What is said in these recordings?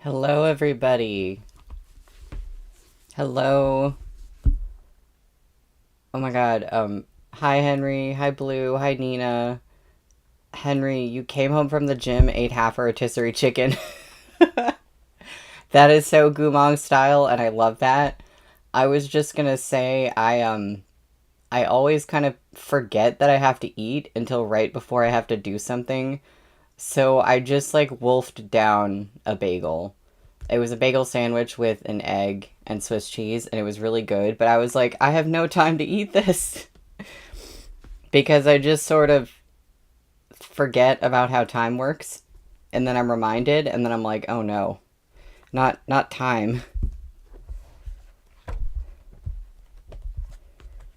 Hello, everybody. Hello. Oh my god. Hi, Henry. Hi, Blue. Hi, Nina. Henry, you came home from the gym, ate half a rotisserie chicken. That is so Gumong style, and I love that. I was just gonna say, I always kind of forget that I have to eat until right before I have to do something. So I just like wolfed down a bagel. It was a bagel sandwich with an egg and Swiss cheese, and it was really good. But I was like, I have no time to eat this because I just sort of forget about how time works, and then I'm reminded, and then I'm like, oh no, not time.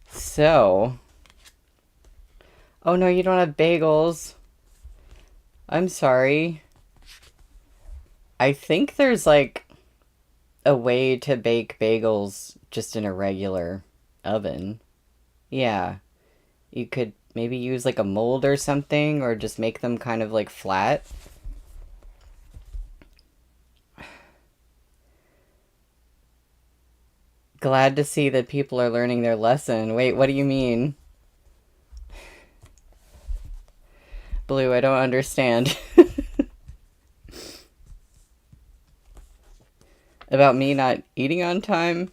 So, oh no, you don't have bagels. I'm sorry. I think there's like a way to bake bagels just in a regular oven. Yeah. You could maybe use like a mold or something, or just make them kind of like flat. Glad to see that people are learning their lesson. Wait, what do you mean? Blue, I don't understand. About me not eating on time?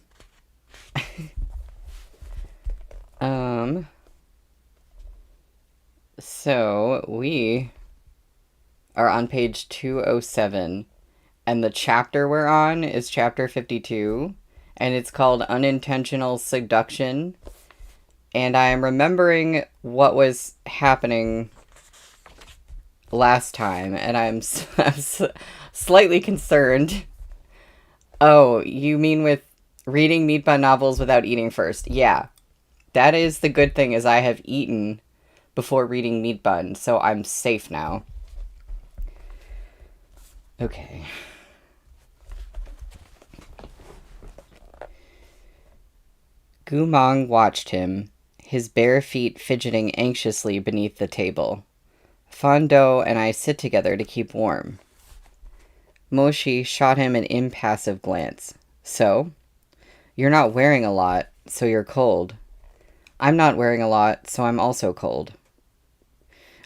Um, so we are on page 207, and the chapter we're on is chapter 52, and it's called Unintentional Seduction. And I am remembering what was happening last time, and I'm slightly concerned. Oh, you mean with reading meat bun novels without eating first? Yeah, that is the good thing, is I have eaten before reading meat bun, so I'm safe now. Okay. Gumong watched him, his bare feet fidgeting anxiously beneath the table. Fondo and I sit together to keep warm. Moshi shot him an impassive glance. So? You're not wearing a lot, so you're cold. I'm not wearing a lot, so I'm also cold.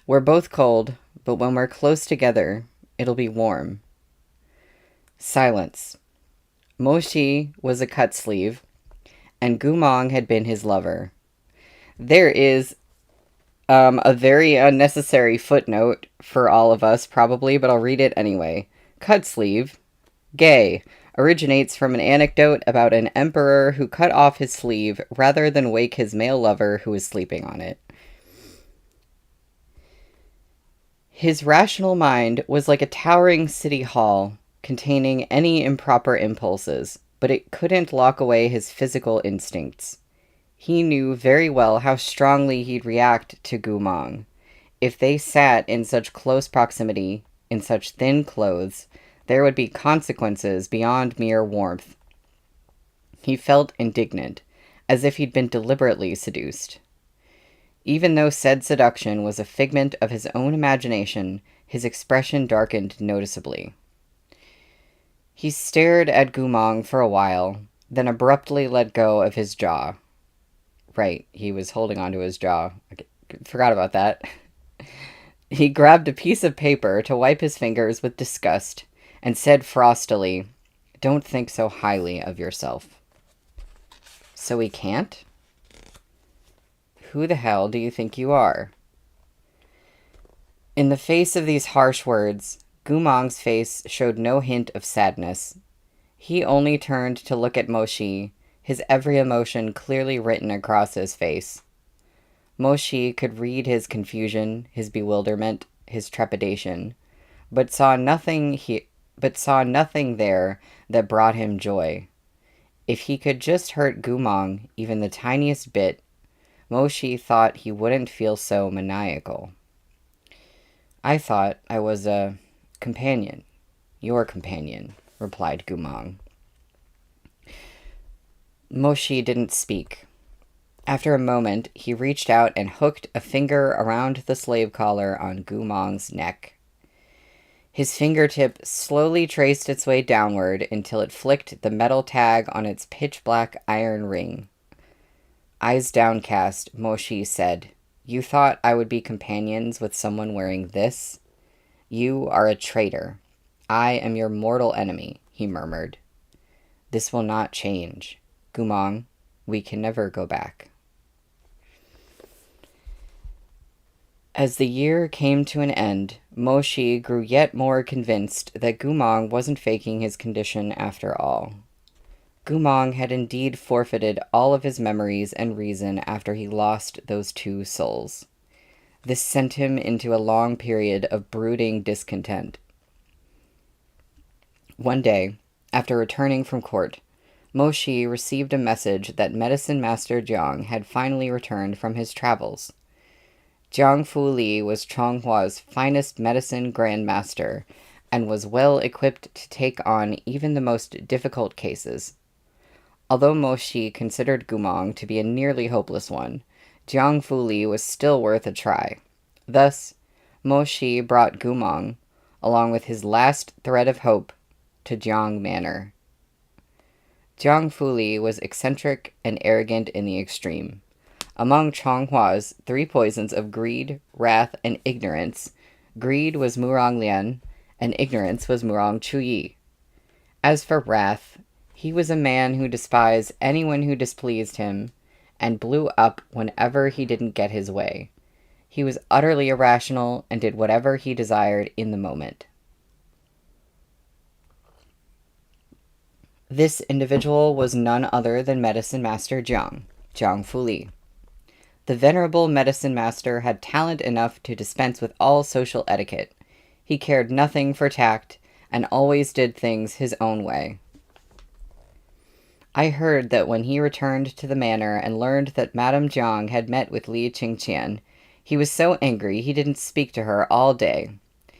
We're both cold, but when we're close together, it'll be warm. Silence. Moshi was a cut sleeve, and Gumong had been his lover. There is a very unnecessary footnote for all of us, probably, but I'll read it anyway. Cut sleeve, gay, originates from an anecdote about an emperor who cut off his sleeve rather than wake his male lover who was sleeping on it. His rational mind was like a towering city hall containing any improper impulses, but it couldn't lock away his physical instincts. He knew very well how strongly he'd react to Gumong. If they sat in such close proximity, in such thin clothes, there would be consequences beyond mere warmth. He felt indignant, as if he'd been deliberately seduced. Even though said seduction was a figment of his own imagination, his expression darkened noticeably. He stared at Gumong for a while, then abruptly let go of his jaw. Right, he was holding onto his jaw. I forgot about that. He grabbed a piece of paper to wipe his fingers with disgust and said frostily, "Don't think so highly of yourself." So he can't? Who the hell do you think you are? In the face of these harsh words, Gumong's face showed no hint of sadness. He only turned to look at Moshi, his every emotion clearly written across his face. Moshi could read his confusion, his bewilderment, his trepidation, but saw nothing there that brought him joy. If he could just hurt Gumong even the tiniest bit, Moshi thought he wouldn't feel so maniacal. "I thought I was a companion. Your companion," replied Gumong. Moshi didn't speak. After a moment, he reached out and hooked a finger around the slave collar on Gumong's neck. His fingertip slowly traced its way downward until it flicked the metal tag on its pitch-black iron ring. Eyes downcast, Moshi said, "You thought I would be companions with someone wearing this? You are a traitor. I am your mortal enemy," he murmured. "This will not change. Gumong, we can never go back." As the year came to an end, Moshi grew yet more convinced that Gumong wasn't faking his condition after all. Gumong had indeed forfeited all of his memories and reason after he lost those two souls. This sent him into a long period of brooding discontent. One day, after returning from court, Moshi received a message that Medicine Master Jiang had finally returned from his travels. Jiang Fu Li was Chonghua's finest medicine grandmaster and was well equipped to take on even the most difficult cases. Although Moshi considered Gumong to be a nearly hopeless one, Jiang Fu Li was still worth a try. Thus, Moshi brought Gumong, along with his last thread of hope, to Jiang Manor. Jiang Fu Li was eccentric and arrogant in the extreme. Among Chonghua's three poisons of greed, wrath, and ignorance, greed was Murong Lian, and ignorance was Murong Chuyi. As for wrath, he was a man who despised anyone who displeased him, and blew up whenever he didn't get his way. He was utterly irrational and did whatever he desired in the moment. This individual was none other than Medicine Master Jiang Fu Li. The venerable medicine master had talent enough to dispense with all social etiquette. He cared nothing for tact, and always did things his own way. I heard that when he returned to the manor and learned that Madame Jiang had met with Li Qingqian, he was so angry he didn't speak to her all day.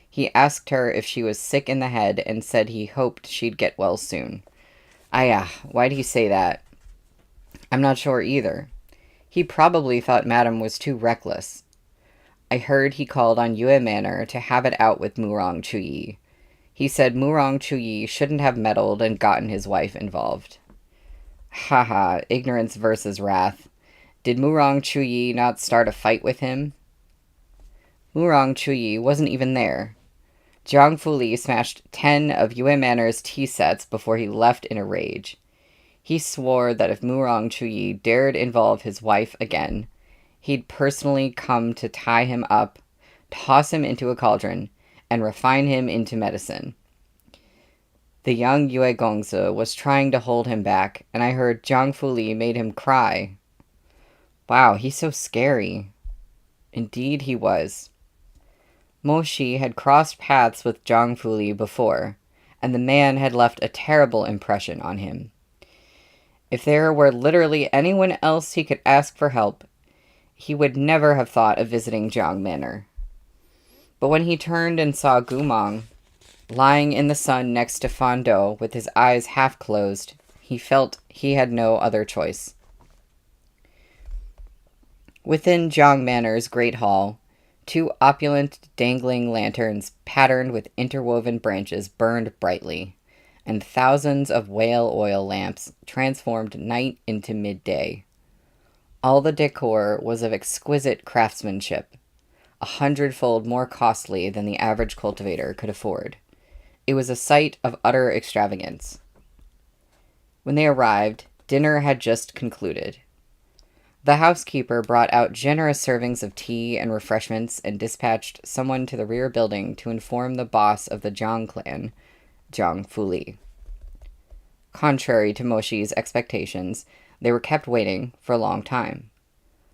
He asked her if she was sick in the head and said he hoped she'd get well soon. Why'd he say that? I'm not sure either. He probably thought Madame was too reckless. I heard he called on Yuwu Manor to have it out with Murong Chuyi. He said Murong Chuyi shouldn't have meddled and gotten his wife involved. Ignorance versus wrath. Did Murong Chuyi not start a fight with him? Murong Chuyi wasn't even there. Jiang Fu Li smashed 10 of Yuwu Manor's tea sets before he left in a rage. He swore that if Murong Chuyi dared involve his wife again, he'd personally come to tie him up, toss him into a cauldron, and refine him into medicine. The young Yue Gongzi was trying to hold him back, and I heard Jiang Fu Li made him cry. Wow, he's so scary. Indeed he was. Moshi had crossed paths with Jiang Fu Li before, and the man had left a terrible impression on him. If there were literally anyone else he could ask for help, he would never have thought of visiting Jiang Manor. But when he turned and saw Gumong lying in the sun next to Fan Do with his eyes half closed, he felt he had no other choice. Within Jiang Manor's great hall, 2 opulent, dangling lanterns patterned with interwoven branches burned brightly, and thousands of whale oil lamps transformed night into midday. All the decor was of exquisite craftsmanship, 100-fold more costly than the average cultivator could afford. It was a sight of utter extravagance. When they arrived, dinner had just concluded. The housekeeper brought out generous servings of tea and refreshments and dispatched someone to the rear building to inform the boss of the Jiang clan, Jiang Fu Li. Contrary to Moshi's expectations, they were kept waiting for a long time.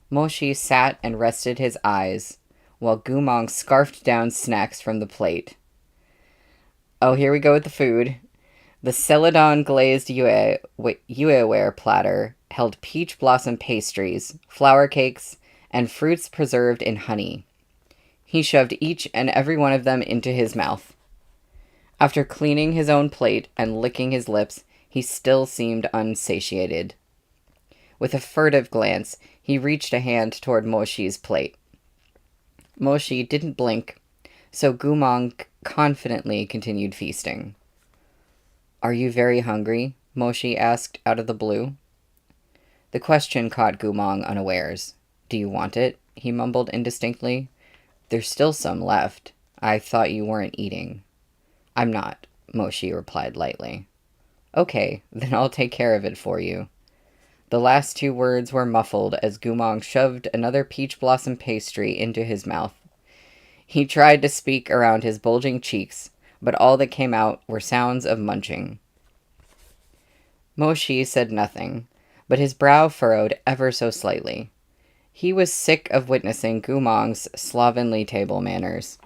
Moshi sat and rested his eyes, while Gumong scarfed down snacks from the plate. Oh, here we go with the food. The celadon glazed Yueware platter held peach blossom pastries, flour cakes, and fruits preserved in honey. He shoved each and every one of them into his mouth. After cleaning his own plate and licking his lips, he still seemed unsatiated. With a furtive glance, he reached a hand toward Moshi's plate. Moshi didn't blink, so Gumong confidently continued feasting. "Are you very hungry?" Moshi asked out of the blue. The question caught Gumong unawares. "Do you want it?" he mumbled indistinctly. "There's still some left. I thought you weren't eating." "I'm not," Moshi replied lightly. "Okay, then I'll take care of it for you." The last two words were muffled as Gumong shoved another peach blossom pastry into his mouth. He tried to speak around his bulging cheeks, but all that came out were sounds of munching. Moshi said nothing, but his brow furrowed ever so slightly. He was sick of witnessing Gumong's slovenly table manners.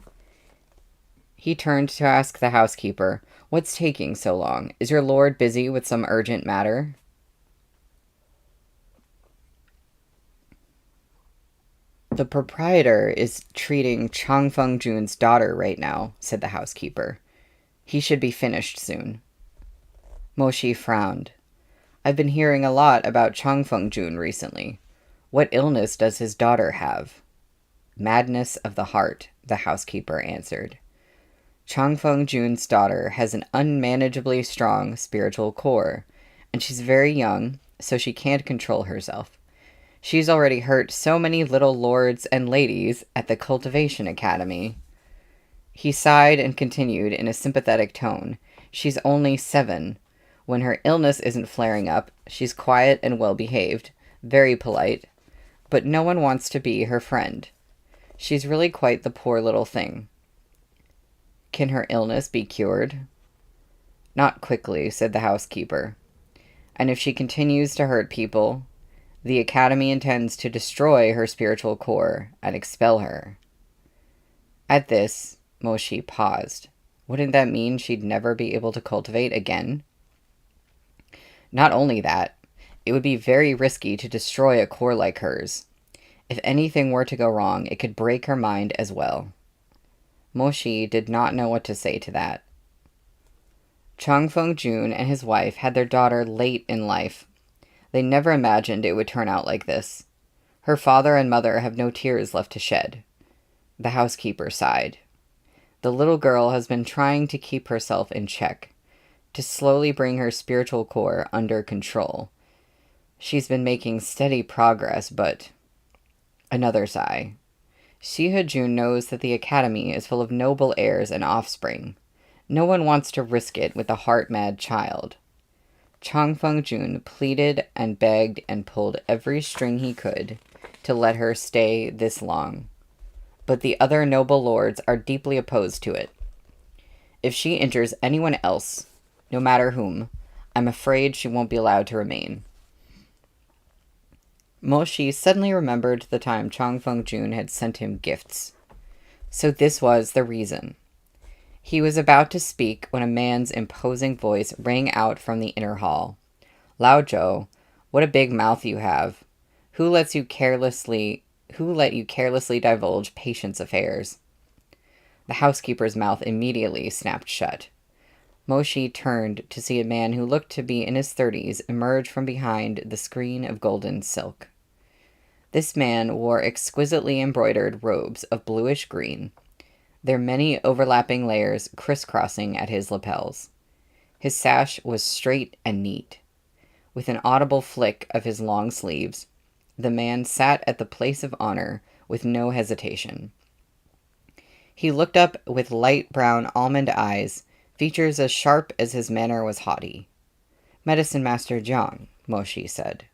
He turned to ask the housekeeper, "What's taking so long? Is your lord busy with some urgent matter?" "The proprietor is treating Chang Feng-jun's daughter right now," said the housekeeper. "He should be finished soon." Moshi frowned. "I've been hearing a lot about Chang Feng-jun recently. What illness does his daughter have?" "Madness of the heart," the housekeeper answered. "Chang Feng-jun's daughter has an unmanageably strong spiritual core, and she's very young, so she can't control herself. She's already hurt so many little lords and ladies at the Cultivation Academy." He sighed and continued in a sympathetic tone. "She's only 7. When her illness isn't flaring up, she's quiet and well-behaved, very polite, but no one wants to be her friend. She's really quite the poor little thing." "Can her illness be cured?" "Not quickly," said the housekeeper. "And if she continues to hurt people, the Academy intends to destroy her spiritual core and expel her." At this, Moshi paused. Wouldn't that mean she'd never be able to cultivate again? Not only that, it would be very risky to destroy a core like hers. If anything were to go wrong, it could break her mind as well. Moshi did not know what to say to that. Chang Feng-jun and his wife had their daughter late in life. They never imagined it would turn out like this. Her father and mother have no tears left to shed. The housekeeper sighed. The little girl has been trying to keep herself in check, to slowly bring her spiritual core under control. She's been making steady progress, but... Another sigh. Shiha-jun knows that the academy is full of noble heirs and offspring. No one wants to risk it with a heart-mad child. Chang Feng-jun pleaded and begged and pulled every string he could to let her stay this long. But the other noble lords are deeply opposed to it. If she injures anyone else, no matter whom, I'm afraid she won't be allowed to remain. Moshi suddenly remembered the time Chang Feng-jun had sent him gifts. So this was the reason. He was about to speak when a man's imposing voice rang out from the inner hall. "Lao Zhou, what a big mouth you have. Who let you carelessly divulge patient's affairs?" The housekeeper's mouth immediately snapped shut. Moshi turned to see a man who looked to be in his 30s emerge from behind the screen of golden silk. This man wore exquisitely embroidered robes of bluish green, their many overlapping layers crisscrossing at his lapels. His sash was straight and neat. With an audible flick of his long sleeves, the man sat at the place of honor with no hesitation. He looked up with light brown almond eyes, features as sharp as his manner was haughty. "Medicine Master Jiang," Moshi said.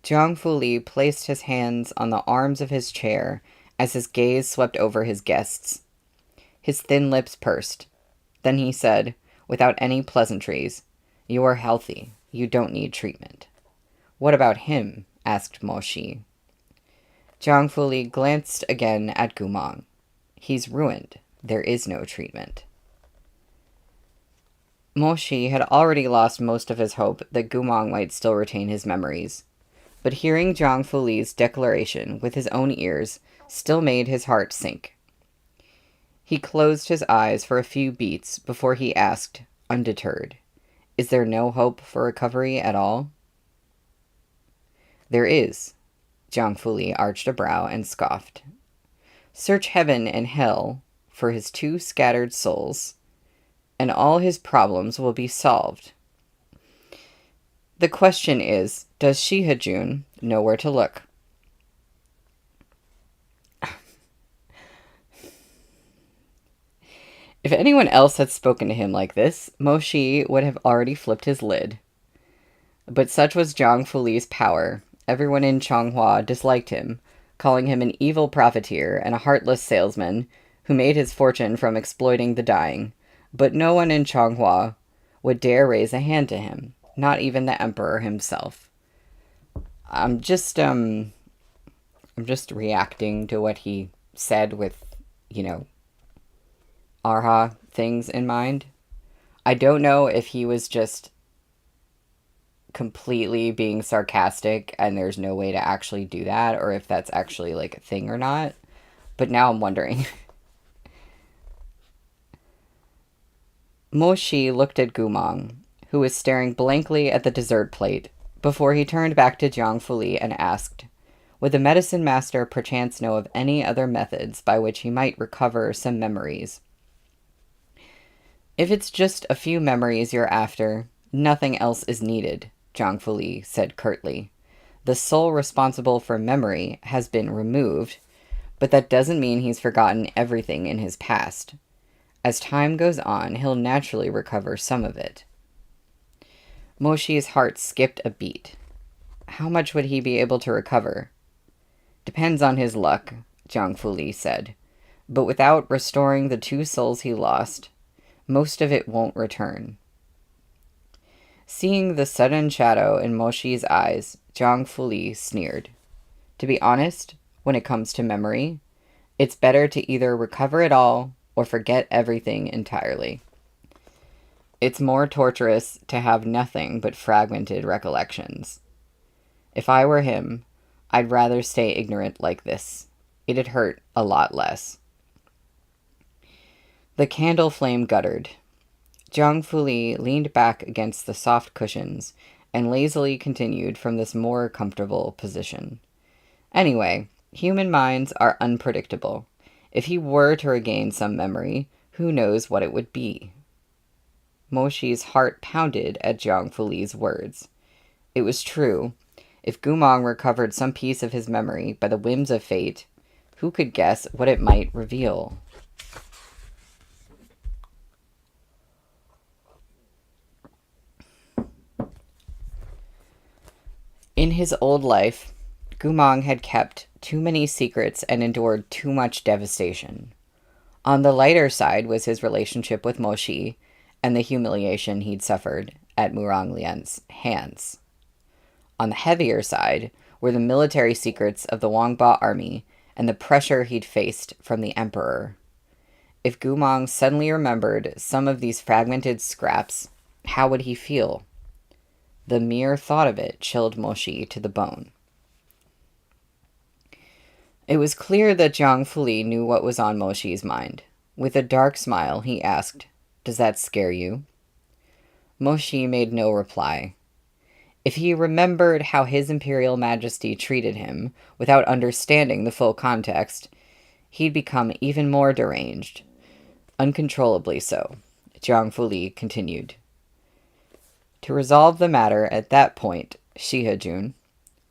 Jiang Fuli placed his hands on the arms of his chair as his gaze swept over his guests. His thin lips pursed. Then he said, without any pleasantries, "You are healthy. You don't need treatment." "What about him?" asked Moshi. Jiang Fuli glanced again at Gumong. "He's ruined. There is no treatment." Moshi had already lost most of his hope that Gumong might still retain his memories, but hearing Jiang Fuli's declaration with his own ears still made his heart sink. He closed his eyes for a few beats before he asked, undeterred, "Is there no hope for recovery at all?" "There is." Jiang Fuli arched a brow and scoffed. "Search heaven and hell for his 2 scattered souls, and all his problems will be solved. The question is, does Shihajun know where to look? If anyone else had spoken to him like this, Mo Shi would have already flipped his lid. But such was Zhang Fuli's power. Everyone in Changhua disliked him, calling him an evil profiteer and a heartless salesman who made his fortune from exploiting the dying. But no one in Changhua would dare raise a hand to him, not even the emperor himself. I'm just reacting to what he said with, Arha things in mind. I don't know if he was just completely being sarcastic and there's no way to actually do that, or if that's actually like a thing or not. But now I'm wondering. Mo Shi looked at Gumang, who was staring blankly at the dessert plate, before he turned back to Zhang Fuli and asked, would the medicine master perchance know of any other methods by which he might recover some memories? If it's just a few memories you're after, nothing else is needed, Zhang Fuli said curtly. The soul responsible for memory has been removed, but that doesn't mean he's forgotten everything in his past. As time goes on, he'll naturally recover some of it. Mo Shi's heart skipped a beat. How much would he be able to recover? Depends on his luck, Zhang Fuli said. But without restoring the 2 souls he lost, most of it won't return. Seeing the sudden shadow in Mo Shi's eyes, Zhang Fuli sneered. To be honest, when it comes to memory, it's better to either recover it all or forget everything entirely. It's more torturous to have nothing but fragmented recollections. If I were him, I'd rather stay ignorant like this. It'd hurt a lot less. The candle flame guttered. Zhang Fuli leaned back against the soft cushions and lazily continued from this more comfortable position. Anyway, human minds are unpredictable. If he were to regain some memory, who knows what it would be? Mo Shi's heart pounded at Zhang Fuli's words. It was true. If Gumang recovered some piece of his memory by the whims of fate, who could guess what it might reveal? In his old life, Gumang had kept too many secrets and endured too much devastation. On the lighter side was his relationship with Mo Shi and the humiliation he'd suffered at Murang Lian's hands. On the heavier side were the military secrets of the Wangba army and the pressure he'd faced from the emperor. If Gumang suddenly remembered some of these fragmented scraps, how would he feel? The mere thought of it chilled Mo Shi to the bone. It was clear that Zhang Fuli knew what was on Mo Shi's mind. With a dark smile, he asked, "Does that scare you?" Mo Shi made no reply. If he remembered how His Imperial Majesty treated him, without understanding the full context, he'd become even more deranged. Uncontrollably so, Zhang Fuli continued. To resolve the matter at that point, Shihajun,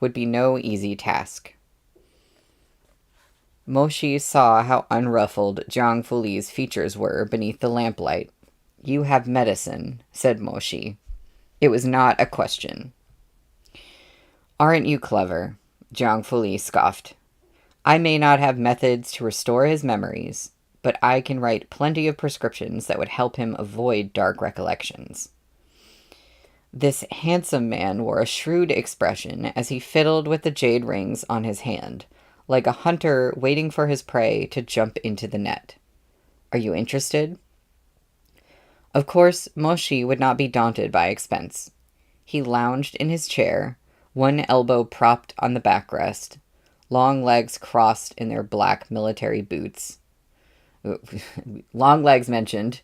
would be no easy task. Mo Shi saw how unruffled Zhang Fuli's features were beneath the lamplight. "You have medicine," said Mo Shi. It was not a question. "Aren't you clever?" Zhang Fuli scoffed. "I may not have methods to restore his memories, but I can write plenty of prescriptions that would help him avoid dark recollections." This handsome man wore a shrewd expression as he fiddled with the jade rings on his hand, like a hunter waiting for his prey to jump into the net. "Are you interested?" Of course, Mo Shi would not be daunted by expense. He lounged in his chair, one elbow propped on the backrest, long legs crossed in their black military boots. Long legs mentioned.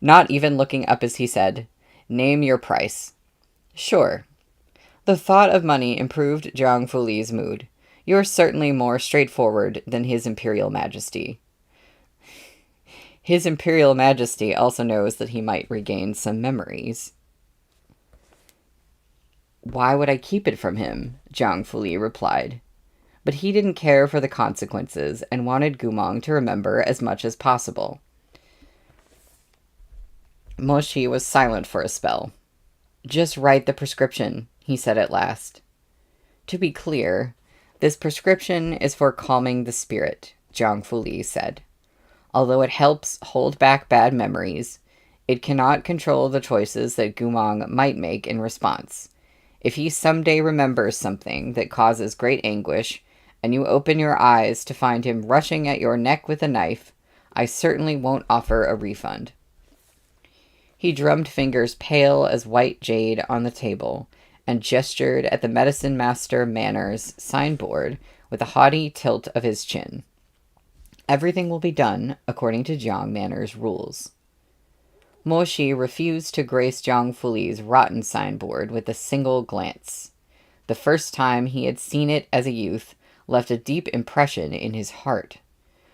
Not even looking up as he said, "Name your price." "Sure." The thought of money improved Zhang Fuli's mood. "You're certainly more straightforward than His Imperial Majesty. His Imperial Majesty also knows that he might regain some memories. Why would I keep it from him? Jiang Fuli replied. But he didn't care for the consequences and wanted Gumong to remember as much as possible. Moshi was silent for a spell. Just write the prescription, he said at last. To be clear, this prescription is for calming the spirit, Jiang Fuli said. Although it helps hold back bad memories, it cannot control the choices that Gumong might make in response. If he someday remembers something that causes great anguish, and you open your eyes to find him rushing at your neck with a knife, I certainly won't offer a refund. He drummed fingers pale as white jade on the table and gestured at the Medicine Master Manners signboard with a haughty tilt of his chin. Everything will be done according to Jiang Manners' rules. Moshi refused to grace Jiang Fuli's rotten signboard with a single glance. The first time he had seen it as a youth left a deep impression in his heart,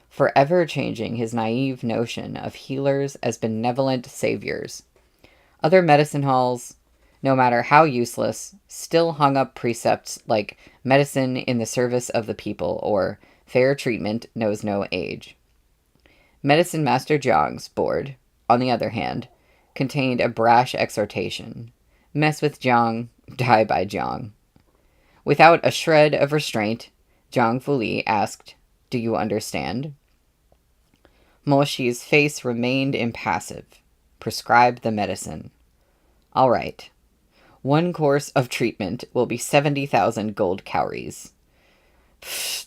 forever changing his naive notion of healers as benevolent saviors. Other medicine halls, no matter how useless, still hung up precepts like medicine in the service of the people or fair treatment knows no age. Medicine Master Jiang's board, on the other hand, contained a brash exhortation. Mess with Jiang, die by Jiang. Without a shred of restraint, Jiang Fuli asked, Do you understand? Moshi's face remained impassive. Prescribe the medicine. All right. 1 course of treatment will be 70,000 gold cowries. Pfft.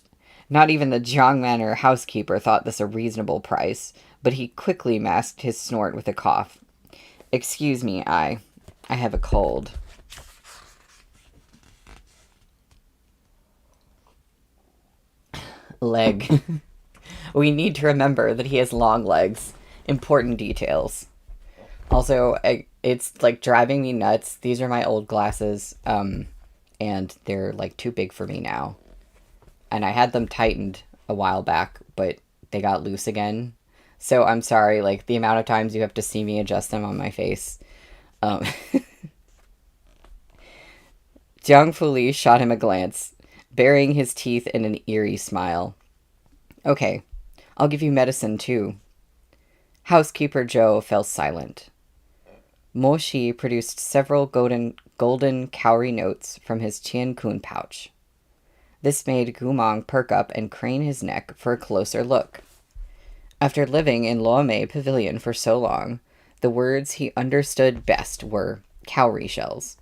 Not even the Jiang Manor housekeeper thought this a reasonable price, but he quickly masked his snort with a cough. Excuse me, I have a cold. Leg. We need to remember that he has long legs. Important details. Also, it's like driving me nuts. These are my old glasses, and they're like too big for me now. And I had them tightened a while back, but they got loose again. So I'm sorry, like the amount of times you have to see me adjust them on my face. Jiang Fuli shot him a glance, burying his teeth in an eerie smile. Okay, I'll give you medicine too. Housekeeper Zhou fell silent. Moshi produced several golden cowrie notes from his Qian Kun pouch. This made Gumong perk up and crane his neck for a closer look. After living in Luomei Pavilion for so long, the words he understood best were cowrie shells.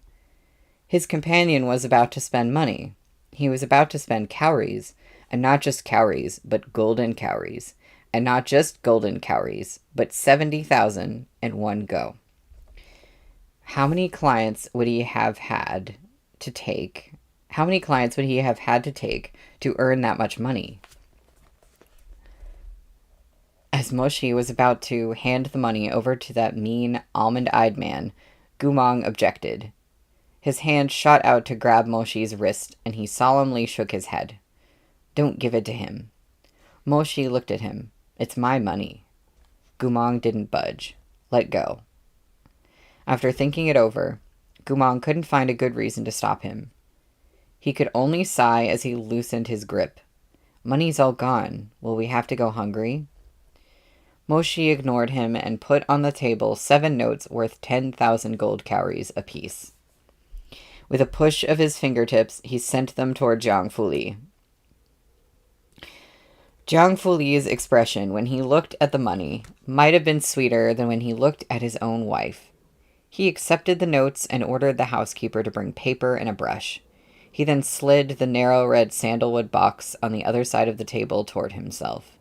His companion was about to spend money. He was about to spend cowries, and not just cowries, but golden cowries, and not just golden cowries, but 70,000 in one go. How many clients would he have had to take to earn that much money? As Moshi was about to hand the money over to that mean, almond-eyed man, Gumong objected. His hand shot out to grab Moshi's wrist, and he solemnly shook his head. Don't give it to him. Moshi looked at him. It's my money. Gumong didn't budge. Let go. After thinking it over, Gumong couldn't find a good reason to stop him. He could only sigh as he loosened his grip. Money's all gone. Will we have to go hungry? Moshi ignored him and put on the table 7 notes worth 10,000 gold cowries apiece. With a push of his fingertips, he sent them toward Jiang Fuli. Jiang Fuli's expression when he looked at the money might have been sweeter than when he looked at his own wife. He accepted the notes and ordered the housekeeper to bring paper and a brush. He then slid the narrow red sandalwood box on the other side of the table toward himself.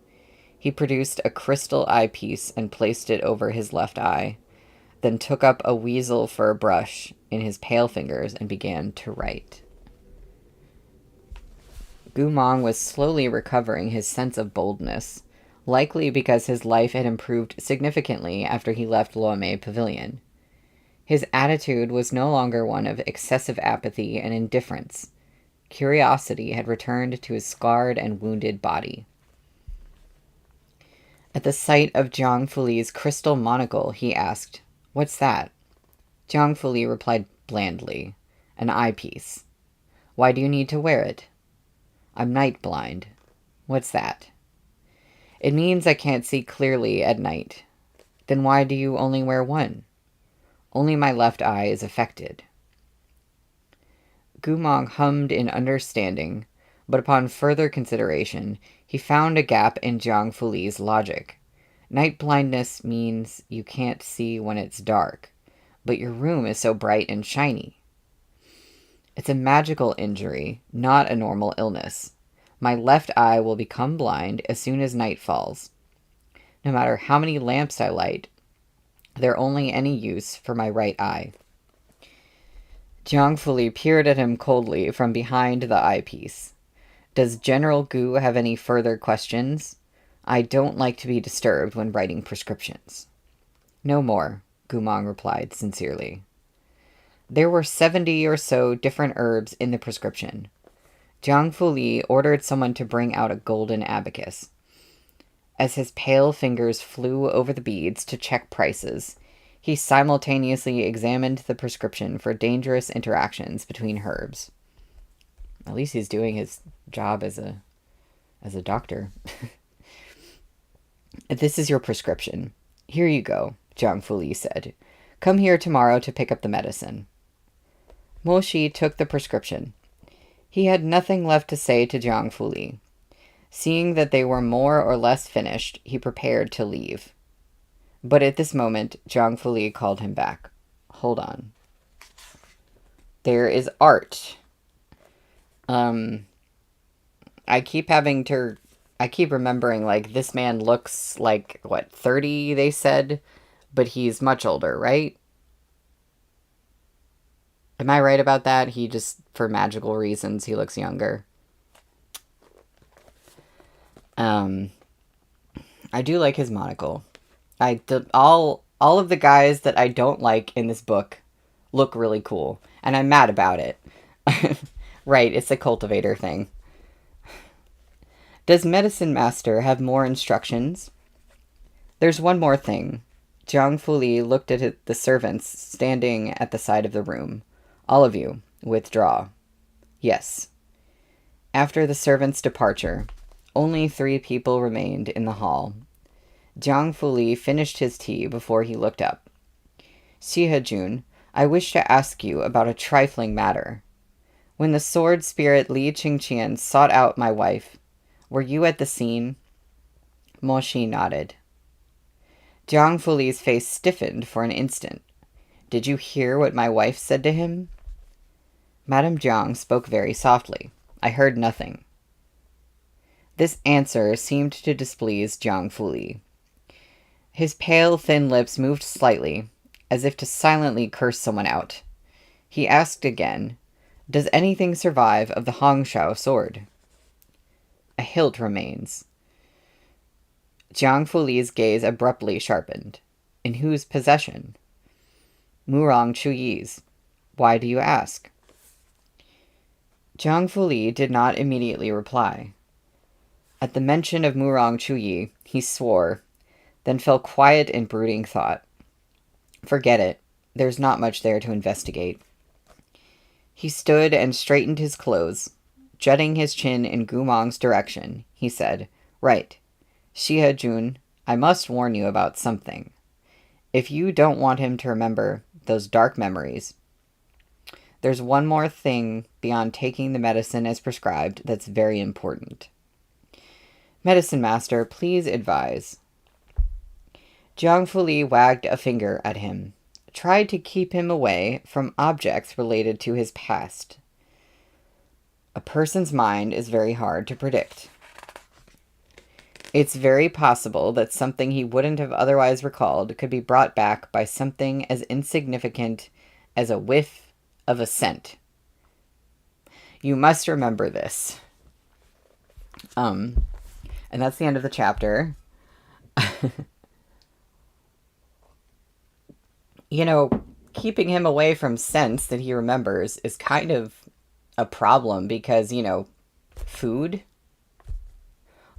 He produced a crystal eyepiece and placed it over his left eye, then took up a weasel fur brush in his pale fingers and began to write. Gumong was slowly recovering his sense of boldness, likely because his life had improved significantly after he left Luomei Pavilion. His attitude was no longer one of excessive apathy and indifference. Curiosity had returned to his scarred and wounded body. At the sight of Jiang Fuli's crystal monocle, he asked, "What's that?" Jiang Fuli replied blandly, "An eyepiece." "Why do you need to wear it?" "I'm night blind." "What's that?" "It means I can't see clearly at night." "Then why do you only wear one?" "Only my left eye is affected." Gumong hummed in understanding, but upon further consideration, he found a gap in Jiang Fuli's logic. Night blindness means you can't see when it's dark, but your room is so bright and shiny. It's a magical injury, not a normal illness. My left eye will become blind as soon as night falls. No matter how many lamps I light, they're only any use for my right eye. Jiang Fuli peered at him coldly from behind the eyepiece. "Does General Gu have any further questions? I don't like to be disturbed when writing prescriptions." "No more," Gumong replied sincerely. There were 70 or so different herbs in the prescription. Jiang Fuli ordered someone to bring out a golden abacus. As his pale fingers flew over the beads to check prices, he simultaneously examined the prescription for dangerous interactions between herbs. At least he's doing his job as a doctor. "This is your prescription. Here you go," Jiang Fuli said. "Come here tomorrow to pick up the medicine." Mo Shi took the prescription. He had nothing left to say to Jiang Fuli. Seeing that they were more or less finished, he prepared to leave. But at this moment, Jiang Fuli called him back. "Hold on. There is art." I keep remembering, like, this man looks like, 30, they said? But he's much older, right? Am I right about that? He just, for magical reasons, he looks younger. I do like his monocle. All of the guys that I don't like in this book look really cool, and I'm mad about it. Right, it's a cultivator thing. Does Medicine Master have more instructions? There's one more thing. Jiang Fuli looked at the servants standing at the side of the room. All of you, withdraw. Yes. After the servants' departure, only 3 people remained in the hall. Jiang Fuli finished his tea before he looked up. "Shihajun, I wish to ask you about a trifling matter. When the sword spirit Li Qingqian sought out my wife, were you at the scene?" Mo Shi nodded. Jiang Fuli's face stiffened for an instant. "Did you hear what my wife said to him?" Madame Jiang spoke very softly. "I heard nothing." This answer seemed to displease Jiang Fuli. His pale, thin lips moved slightly, as if to silently curse someone out. He asked again, "Does anything survive of the Hongshao sword?" "A hilt remains." Jiang Fuli's gaze abruptly sharpened. "In whose possession?" "Murong Chuyi's. Why do you ask?" Jiang Fuli did not immediately reply. At the mention of Murong Chuyi, he swore, then fell quiet in brooding thought. Forget it. There's not much there to investigate. He stood and straightened his clothes. Jutting his chin in Gumong's direction, he said, "Right. Shihajun, I must warn you about something. If you don't want him to remember those dark memories, there's one more thing beyond taking the medicine as prescribed that's very important. Medicine Master, please advise." Jiang Fuli wagged a finger at him, tried to keep him away from objects related to his past. A person's mind is very hard to predict. It's very possible that something he wouldn't have otherwise recalled could be brought back by something as insignificant as a whiff of a scent. You must remember this. And that's the end of the chapter. Keeping him away from scents that he remembers is kind of a problem because, food.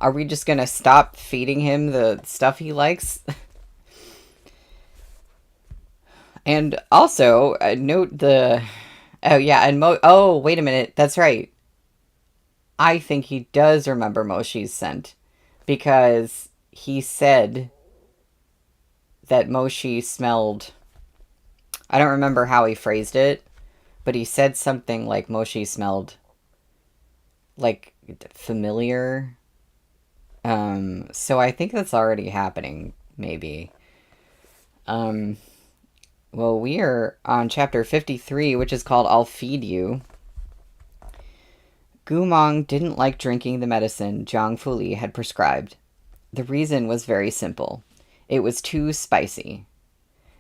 Are we just gonna stop feeding him the stuff he likes? And also, note the... Oh, yeah, and Oh, wait a minute. That's right. I think he does remember Moshi's scent. Because he said that Moshi smelled... I don't remember how he phrased it, but he said something like Moshi smelled like familiar. So I think that's already happening, maybe. Um, well, we are on chapter 53, which is called I'll Feed You. Gumong didn't like drinking the medicine Jiang Fuli had prescribed. The reason was very simple. It was too spicy.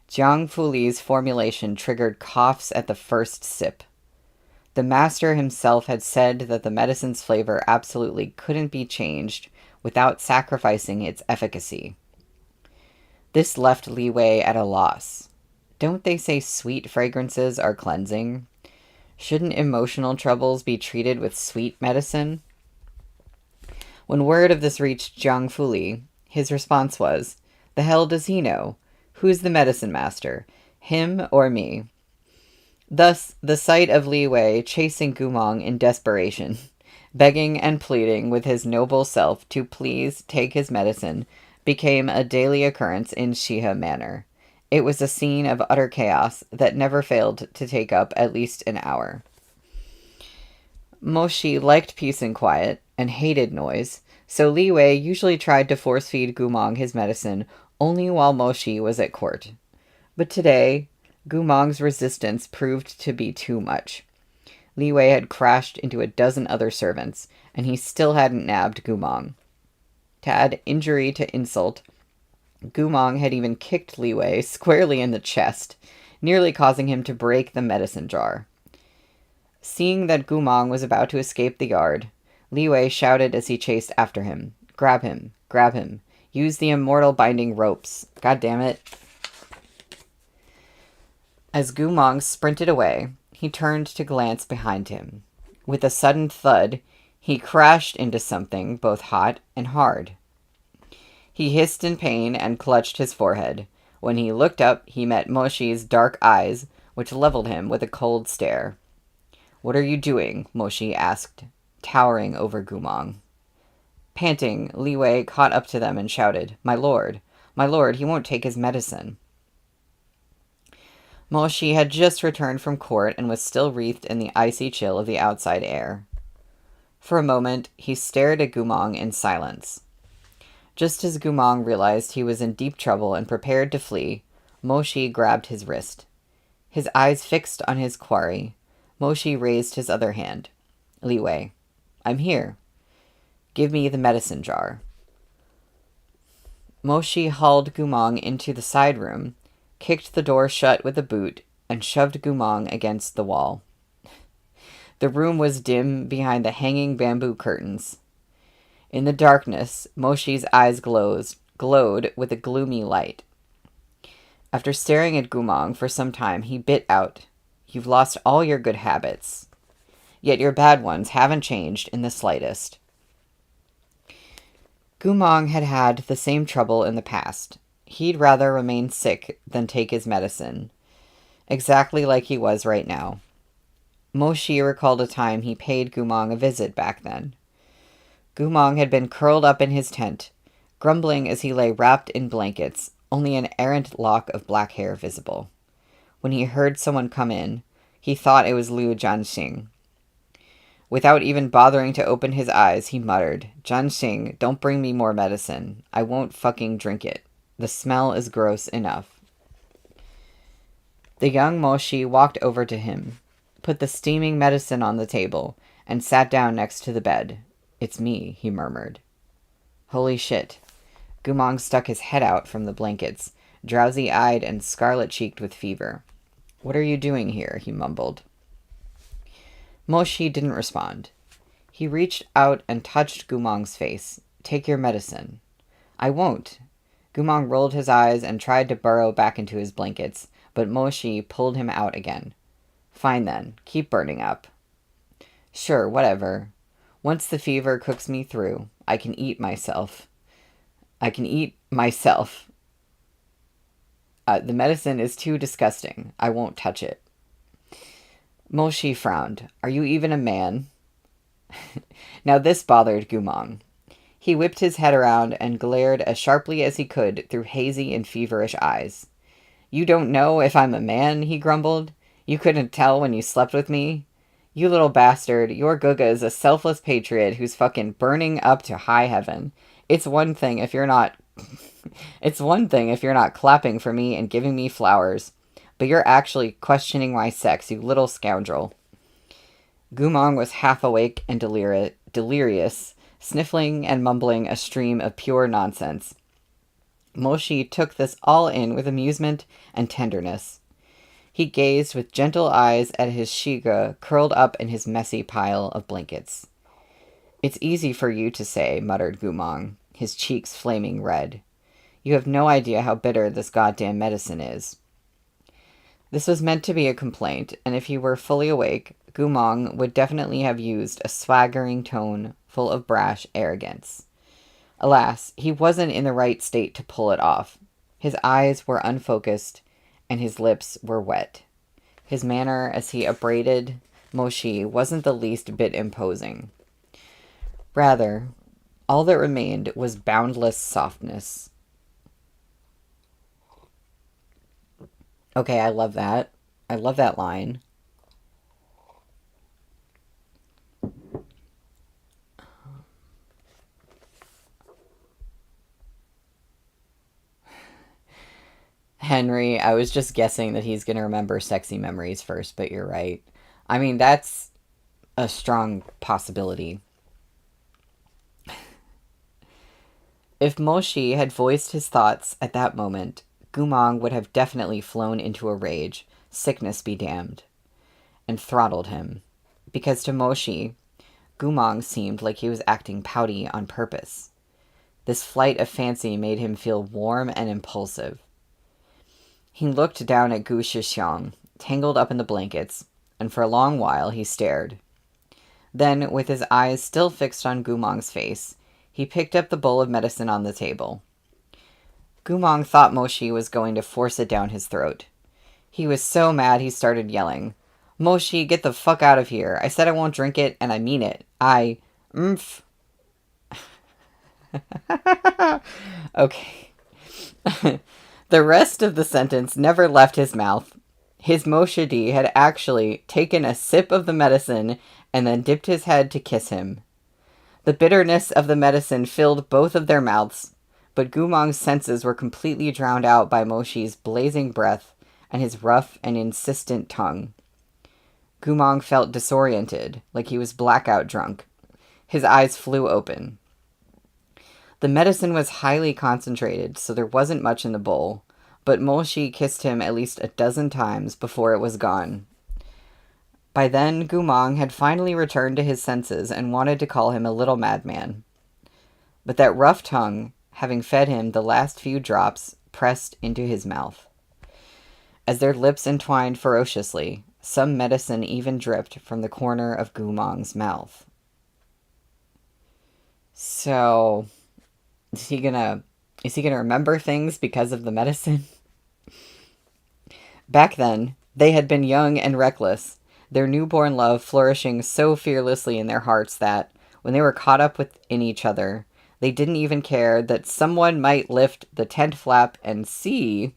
Jiang Fuli's formulation triggered coughs at the first sip. The master himself had said that the medicine's flavor absolutely couldn't be changed without sacrificing its efficacy. This left Li Wei at a loss. Don't they say sweet fragrances are cleansing? Shouldn't emotional troubles be treated with sweet medicine? When word of this reached Jiang Fuli, his response was, "The hell does he know? Who's the medicine master? Him or me?" Thus, the sight of Li Wei chasing Gumong in desperation, begging and pleading with his noble self to please take his medicine, became a daily occurrence in Shiha Manor. It was a scene of utter chaos that never failed to take up at least an hour. Moshi liked peace and quiet, and hated noise, so Li Wei usually tried to force-feed Gumong his medicine only while Moshi was at court. But today, Gumong's resistance proved to be too much. Li Wei had crashed into a dozen other servants, and he still hadn't nabbed Gumong. To add injury to insult, Gumong had even kicked Li Wei squarely in the chest, nearly causing him to break the medicine jar. Seeing that Gumong was about to escape the yard, Li Wei shouted as he chased after him, "Grab him! Grab him! Use the immortal binding ropes! God damn it!" As Gumong sprinted away, he turned to glance behind him. With a sudden thud, he crashed into something both hot and hard. He hissed in pain and clutched his forehead. When he looked up, he met Moshi's dark eyes, which leveled him with a cold stare. "What are you doing?" Moshi asked, towering over Gumong. Panting, Li Wei caught up to them and shouted, my lord, he won't take his medicine." Moshi had just returned from court and was still wreathed in the icy chill of the outside air. For a moment, he stared at Gumong in silence. Just as Gumong realized he was in deep trouble and prepared to flee, Moshi grabbed his wrist. His eyes fixed on his quarry, Moshi raised his other hand. "Li Wei, I'm here. Give me the medicine jar." Moshi hauled Gumong into the side room, kicked the door shut with a boot, and shoved Gumong against the wall. The room was dim behind the hanging bamboo curtains. In the darkness, Moshi's eyes glowed with a gloomy light. After staring at Gumong for some time, he bit out, "You've lost all your good habits. Yet your bad ones haven't changed in the slightest." Gumong had had the same trouble in the past. He'd rather remain sick than take his medicine, exactly like he was right now. Moshi recalled a time he paid Gumong a visit back then. Gumong had been curled up in his tent, grumbling as he lay wrapped in blankets, only an errant lock of black hair visible. When he heard someone come in, he thought it was Liu Jianxing. Without even bothering to open his eyes, he muttered, "Jianxing, don't bring me more medicine. I won't fucking drink it. The smell is gross enough." The young Moshi walked over to him, put the steaming medicine on the table, and sat down next to the bed. "It's me," he murmured. Holy shit. Gumong stuck his head out from the blankets, drowsy-eyed and scarlet-cheeked with fever. "What are you doing here?" he mumbled. Moshi didn't respond. He reached out and touched Gumong's face. "Take your medicine." "I won't." Gumong rolled his eyes and tried to burrow back into his blankets, but Moshi pulled him out again. "Fine then. Keep burning up." "Sure, whatever. Once the fever cooks me through, I can eat myself. I can eat myself. The medicine is too disgusting. I won't touch it. Moshi frowned. Are you even a man? Now this bothered Gumong. He whipped his head around and glared as sharply as he could through hazy and feverish eyes. You don't know if I'm a man, he grumbled. You couldn't tell when you slept with me? You little bastard, your Guga is a selfless patriot who's fucking burning up to high heaven. It's one thing if you're not clapping for me and giving me flowers, but you're actually questioning my sex, you little scoundrel. Gumong was half awake and delirious, sniffling and mumbling a stream of pure nonsense. Moshi took this all in with amusement and tenderness. He gazed with gentle eyes at his Shiga curled up in his messy pile of blankets. It's easy for you to say, muttered Gumong, his cheeks flaming red. You have no idea how bitter this goddamn medicine is. This was meant to be a complaint, and if he were fully awake, Gumong would definitely have used a swaggering tone full of brash arrogance. Alas, he wasn't in the right state to pull it off. His eyes were unfocused, and his lips were wet. His manner as he upbraided Moshi wasn't the least bit imposing. Rather, all that remained was boundless softness. Okay, I love that. I love that line. Henry, I was just guessing that he's going to remember sexy memories first, but you're right. I mean, that's a strong possibility. If Moshi had voiced his thoughts at that moment, Gumong would have definitely flown into a rage, sickness be damned, and throttled him. Because to Moshi, Gumong seemed like he was acting pouty on purpose. This flight of fancy made him feel warm and impulsive. He looked down at Gu Shixiang, tangled up in the blankets, and for a long while he stared. Then, with his eyes still fixed on Gumong's face, he picked up the bowl of medicine on the table. Gumong thought Moshi was going to force it down his throat. He was so mad he started yelling, Moshi, get the fuck out of here. I said I won't drink it, and I mean it. Okay. The rest of the sentence never left his mouth. His Moshidi had actually taken a sip of the medicine and then dipped his head to kiss him. The bitterness of the medicine filled both of their mouths, but Gumong's senses were completely drowned out by Moshi's blazing breath and his rough and insistent tongue. Gumong felt disoriented, like he was blackout drunk. His eyes flew open. The medicine was highly concentrated, so there wasn't much in the bowl, but Moshi kissed him at least a dozen times before it was gone. By then, Gumong had finally returned to his senses and wanted to call him a little madman. But that rough tongue, having fed him the last few drops, pressed into his mouth. As their lips entwined ferociously, some medicine even dripped from the corner of Gumong's mouth. So, is he gonna remember things because of the medicine? Back then, they had been young and reckless, their newborn love flourishing so fearlessly in their hearts that, when they were caught up in each other, they didn't even care that someone might lift the tent flap and see...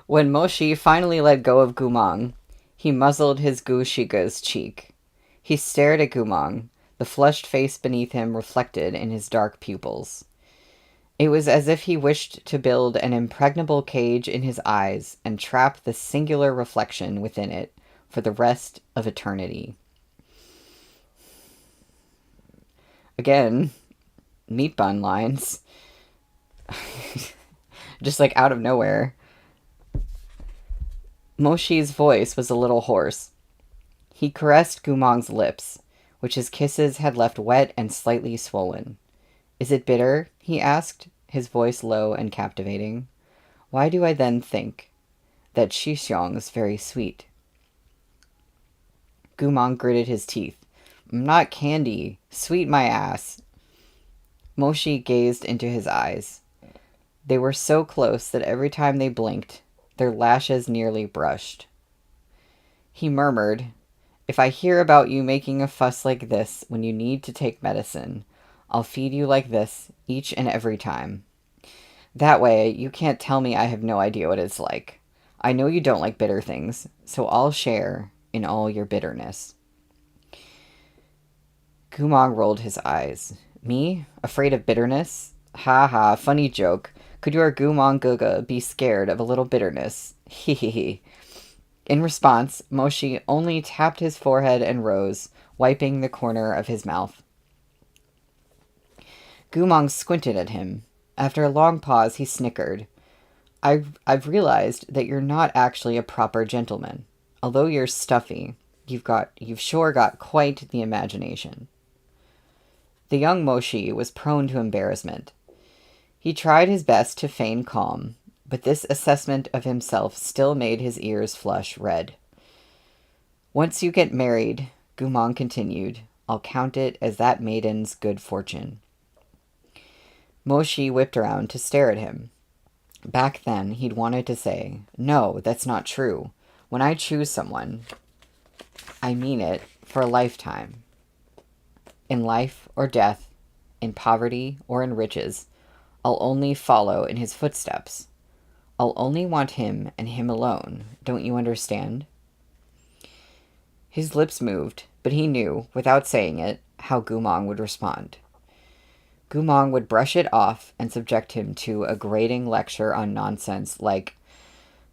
When Moshi finally let go of Gumong, he muzzled his Gu Shiga's cheek. He stared at Gumong, the flushed face beneath him reflected in his dark pupils. It was as if he wished to build an impregnable cage in his eyes and trap the singular reflection within it for the rest of eternity. Again, meat bun lines. Just like out of nowhere. Moshi's voice was a little hoarse. He caressed Gumong's lips, which his kisses had left wet and slightly swollen. Is it bitter? He asked, his voice low and captivating. Why do I then think that Shixiong's very sweet? Gumong gritted his teeth. Not candy. Sweet my ass. Moshi gazed into his eyes. They were so close that every time they blinked, their lashes nearly brushed. He murmured, If I hear about you making a fuss like this when you need to take medicine, I'll feed you like this each and every time. That way, you can't tell me I have no idea what it's like. I know you don't like bitter things, so I'll share in all your bitterness. Gumong rolled his eyes. Me? Afraid of bitterness? Ha ha, funny joke. Could your Gumong Guga be scared of a little bitterness? Hee hee hee. In response, Moshi only tapped his forehead and rose, wiping the corner of his mouth. Gumong squinted at him. After a long pause, he snickered. I've realized that you're not actually a proper gentleman. Although you're stuffy, you've sure got quite the imagination. The young Moshi was prone to embarrassment. He tried his best to feign calm, but this assessment of himself still made his ears flush red. Once you get married, Gumong continued, I'll count it as that maiden's good fortune. Moshi whipped around to stare at him. Back then, he'd wanted to say, No, that's not true. When I choose someone, I mean it for a lifetime. In life or death, in poverty or in riches, I'll only follow in his footsteps. I'll only want him and him alone. Don't you understand? His lips moved, but he knew, without saying it, how Gumong would respond. Gumong would brush it off and subject him to a grating lecture on nonsense like,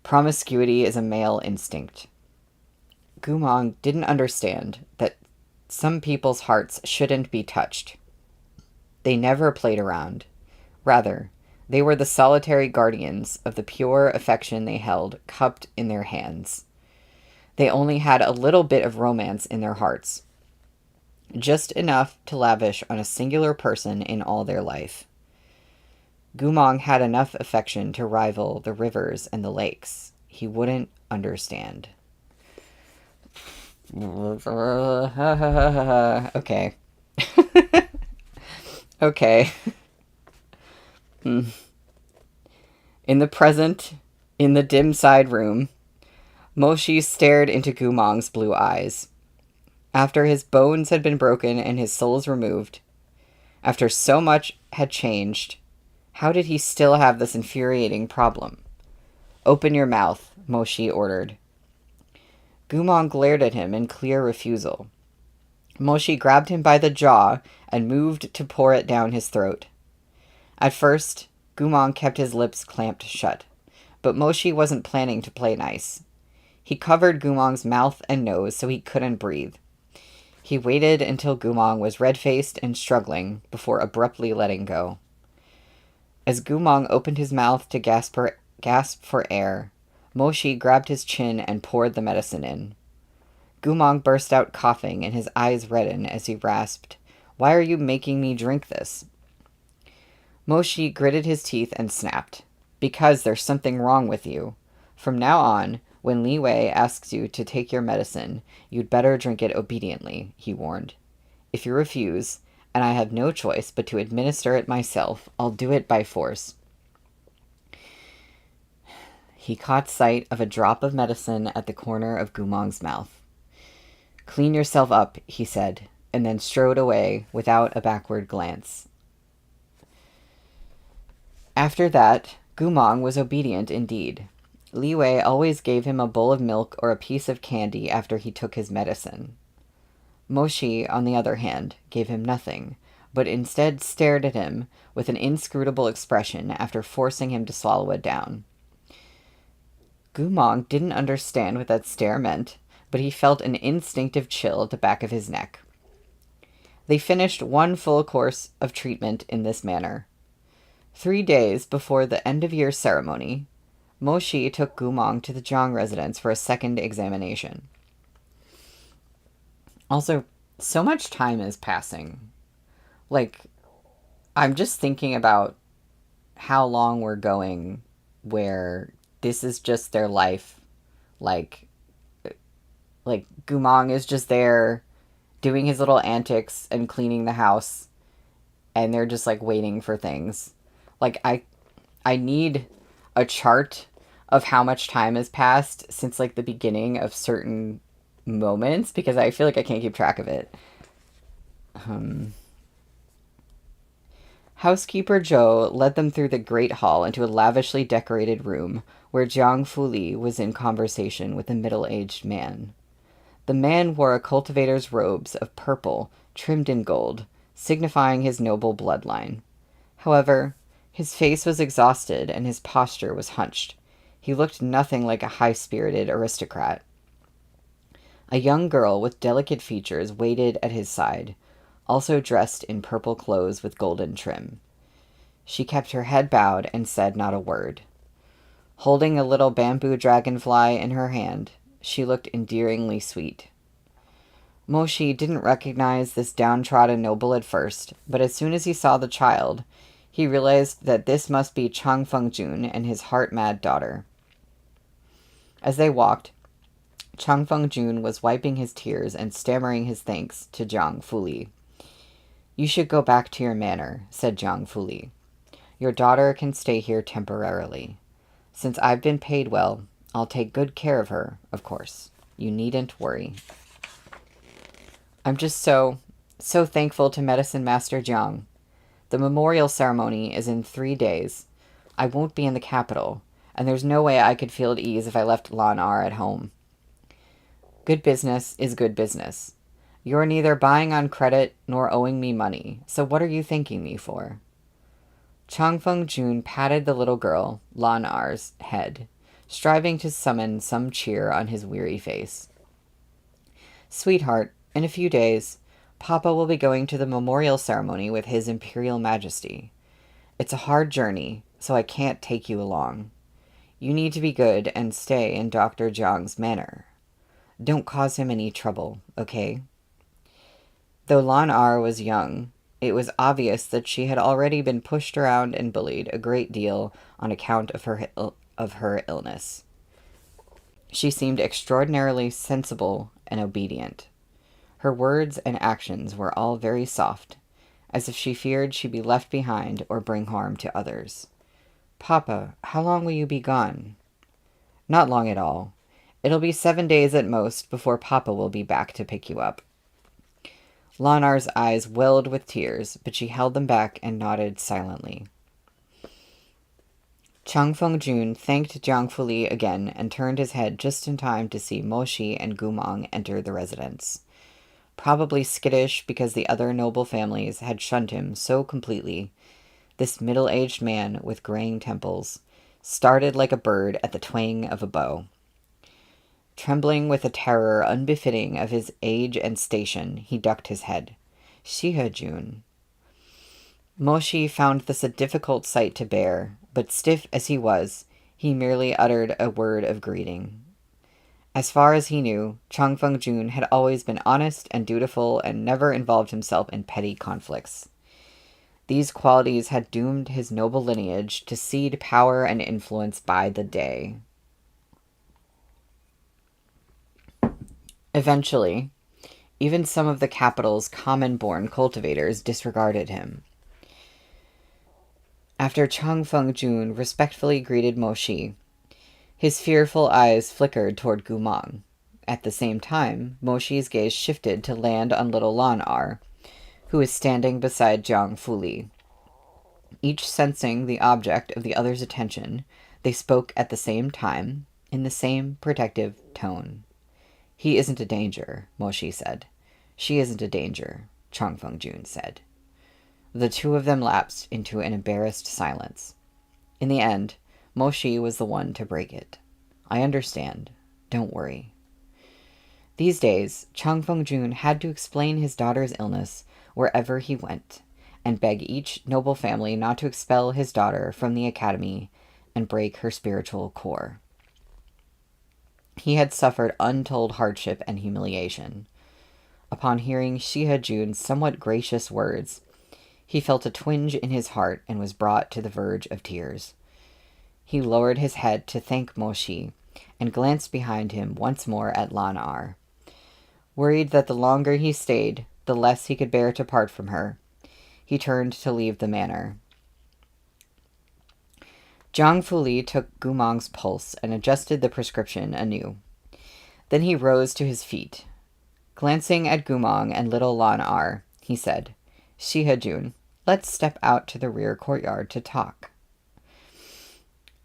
promiscuity is a male instinct. Gumong didn't understand that some people's hearts shouldn't be touched. They never played around. Rather, they were the solitary guardians of the pure affection they held cupped in their hands. They only had a little bit of romance in their hearts, just enough to lavish on a singular person in all their life. Gumong had enough affection to rival the rivers and the lakes. He wouldn't understand. Okay. Okay. In the present, in the dim side room, Moshi stared into Gumong's blue eyes. After his bones had been broken and his souls removed, after so much had changed, how did he still have this infuriating problem? Open your mouth, Moshi ordered. Gumong glared at him in clear refusal. Moshi grabbed him by the jaw and moved to pour it down his throat. At first, Gumong kept his lips clamped shut, but Moshi wasn't planning to play nice. He covered Gumong's mouth and nose so he couldn't breathe. He waited until Gumong was red-faced and struggling before abruptly letting go. As Gumong opened his mouth to gasp for air, Moshi grabbed his chin and poured the medicine in. Gumong burst out coughing and his eyes reddened as he rasped, Why are you making me drink this? Moshi gritted his teeth and snapped, Because there's something wrong with you. From now on, when Li Wei asks you to take your medicine, you'd better drink it obediently, he warned. If you refuse, and I have no choice but to administer it myself, I'll do it by force. He caught sight of a drop of medicine at the corner of Gumong's mouth. Clean yourself up, he said, and then strode away without a backward glance. After that, Gumong was obedient indeed. Li Wei always gave him a bowl of milk or a piece of candy after he took his medicine. Moshi, on the other hand, gave him nothing, but instead stared at him with an inscrutable expression after forcing him to swallow it down. Gumong didn't understand what that stare meant, but he felt an instinctive chill at the back of his neck. They finished one full course of treatment in this manner. 3 days before the end-of-year ceremony, Moshi took Gumong to the Zhang residence for a second examination. Also, so much time is passing. I'm just thinking about how long we're going where this is just their life. Like, Gumong is just there doing his little antics and cleaning the house, and they're just like waiting for things. Like I need a chart of how much time has passed since like the beginning of certain moments because I feel like I can't keep track of it. Housekeeper Zhou led them through the great hall into a lavishly decorated room where Jiang Fuli was in conversation with a middle-aged man. The man wore a cultivator's robes of purple trimmed in gold, signifying his noble bloodline. However, his face was exhausted and his posture was hunched. He looked nothing like a high-spirited aristocrat. A young girl with delicate features waited at his side, also dressed in purple clothes with golden trim. She kept her head bowed and said not a word. Holding a little bamboo dragonfly in her hand, she looked endearingly sweet. Moshi didn't recognize this downtrodden noble at first, but as soon as he saw the child, he realized that this must be Chang Fengjun and his heart-mad daughter. As they walked, Chang Fengjun was wiping his tears and stammering his thanks to Jiang Fuli. "You should go back to your manor," said Jiang Fuli. "Your daughter can stay here temporarily. Since I've been paid well, I'll take good care of her, of course. You needn't worry." "I'm just so thankful to Medicine Master Jiang. The memorial ceremony is in 3 days. I won't be in the capital, and there's no way I could feel at ease if I left Lan-ar at home." "Good business is good business. You're neither buying on credit nor owing me money, so what are you thanking me for?" Chang Fengjun patted the little girl, Lan-ar's, head, striving to summon some cheer on his weary face. "Sweetheart, in a few days, Papa will be going to the memorial ceremony with His Imperial Majesty. It's a hard journey, so I can't take you along. You need to be good and stay in Dr. Jiang's manor. Don't cause him any trouble, okay?" Though Lan-ar was young, it was obvious that she had already been pushed around and bullied a great deal on account of her illness. She seemed extraordinarily sensible and obedient. Her words and actions were all very soft, as if she feared she'd be left behind or bring harm to others. "Papa, how long will you be gone?" "Not long at all. It'll be 7 days at most before Papa will be back to pick you up." Lan-ar's eyes welled with tears, but she held them back and nodded silently. Chang Fengjun thanked Jiang Fuli again and turned his head just in time to see Moshi and Gumong enter the residence. Probably skittish because the other noble families had shunned him so completely, this middle-aged man with graying temples started like a bird at the twang of a bow. Trembling with a terror unbefitting of his age and station, he ducked his head. "Shihajun." Moshi found this a difficult sight to bear, but stiff as he was, he merely uttered a word of greeting. As far as he knew, Chang Fengjun had always been honest and dutiful and never involved himself in petty conflicts. These qualities had doomed his noble lineage to cede power and influence by the day. Eventually, even some of the capital's common-born cultivators disregarded him. After Chang Fengjun respectfully greeted Moshi, his fearful eyes flickered toward Gumong. At the same time, Moshi's gaze shifted to land on little Lan-ar, who was standing beside Jiang Fuli. Each sensing the object of the other's attention, they spoke at the same time, in the same protective tone. "He isn't a danger," Moshi said. "She isn't a danger," Chang Fengjun said. The two of them lapsed into an embarrassed silence. In the end, Moshi was the one to break it. "I understand. Don't worry." These days, Chang Fengjun had to explain his daughter's illness wherever he went, and beg each noble family not to expel his daughter from the academy and break her spiritual core. He had suffered untold hardship and humiliation. Upon hearing Shihajun's somewhat gracious words, he felt a twinge in his heart and was brought to the verge of tears. He lowered his head to thank Moshi and glanced behind him once more at Lan-ar. Worried that the longer he stayed, the less he could bear to part from her, he turned to leave the manor. Zhang Fuli took Gumong's pulse and adjusted the prescription anew. Then he rose to his feet. Glancing at Gumong and little Lan-ar, he said, "Shihajun, let's step out to the rear courtyard to talk."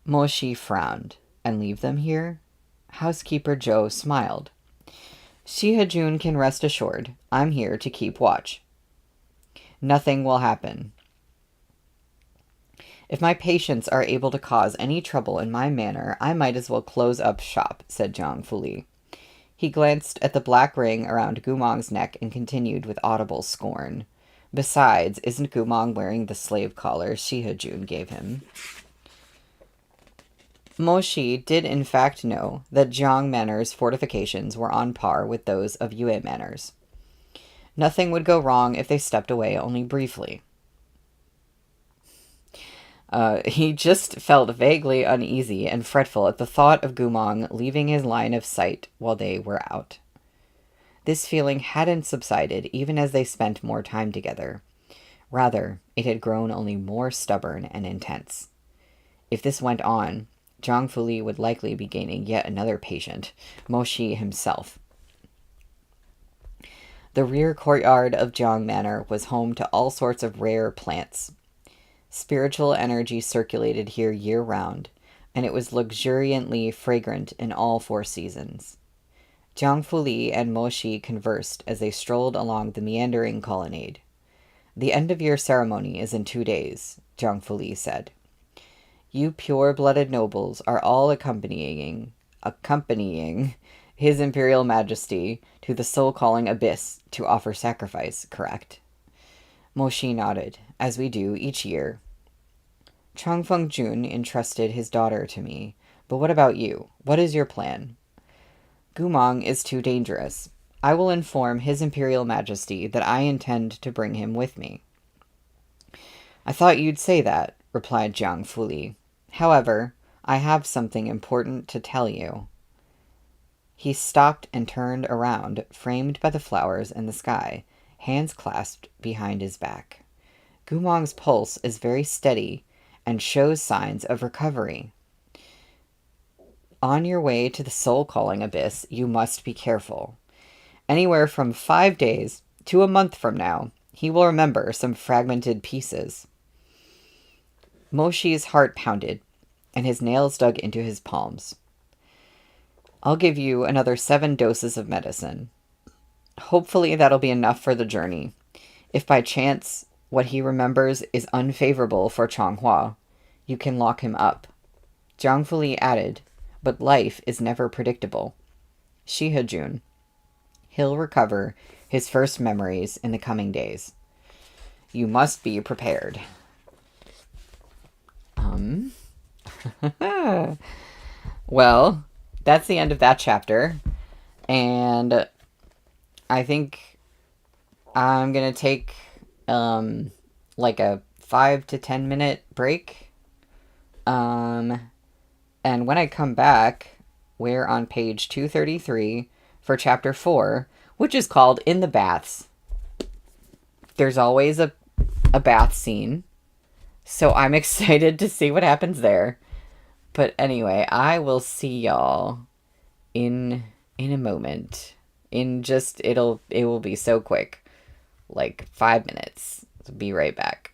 Moshi frowned. "And leave them here?" Housekeeper Joe smiled. "Shihajun can rest assured. I'm here to keep watch. Nothing will happen. If my patients are able to cause any trouble in my manor, I might as well close up shop," said Zhang Fuli. He glanced at the black ring around Gumong's neck and continued with audible scorn. "Besides, isn't Gumong wearing the slave collar Shihajun gave him?" Moshi did in fact know that Jiang Manor's fortifications were on par with those of Yue Manor's. Nothing would go wrong if they stepped away only briefly. He just felt vaguely uneasy and fretful at the thought of Gumong leaving his line of sight while they were out. This feeling hadn't subsided even as they spent more time together. Rather, it had grown only more stubborn and intense. If this went on, Zhang Fuli would likely be gaining yet another patient, Moshi himself. The rear courtyard of Jiang Manor was home to all sorts of rare plants. Spiritual energy circulated here year-round, and it was luxuriantly fragrant in all 4 seasons. Zhang Fuli and Moshi conversed as they strolled along the meandering colonnade. "The end-of-year ceremony is in 2 days," Zhang Fuli said. "You pure-blooded nobles are all accompanying His Imperial Majesty to the soul-calling abyss to offer sacrifice, correct?" Moshi nodded, "As we do each year." "Changfeng Jun entrusted his daughter to me, but what about you? What is your plan?" "Gumong is too dangerous. I will inform His Imperial Majesty that I intend to bring him with me." "I thought you'd say that," replied Zhang Fuli. "However, I have something important to tell you." He stopped and turned around, framed by the flowers and the sky, hands clasped behind his back. "Gumong's pulse is very steady and shows signs of recovery. On your way to the soul-calling abyss, you must be careful. Anywhere from 5 days to a month from now, he will remember some fragmented pieces." Moshi's heart pounded, and his nails dug into his palms. "I'll give you another 7 doses of medicine. Hopefully that'll be enough for the journey. If by chance what he remembers is unfavorable for Changhua, you can lock him up." Zhang Fuli added, "But life is never predictable. Shihajun. He'll recover his first memories in the coming days. You must be prepared." Well, that's the end of that chapter. And I think I'm going to take like a 5 to 10 minute break. And when I come back, we're on page 233 for chapter 4, which is called In the Baths. There's always a bath scene, so I'm excited to see what happens there. But anyway, I will see y'all in a moment. It will be so quick. Like 5 minutes. So be right back.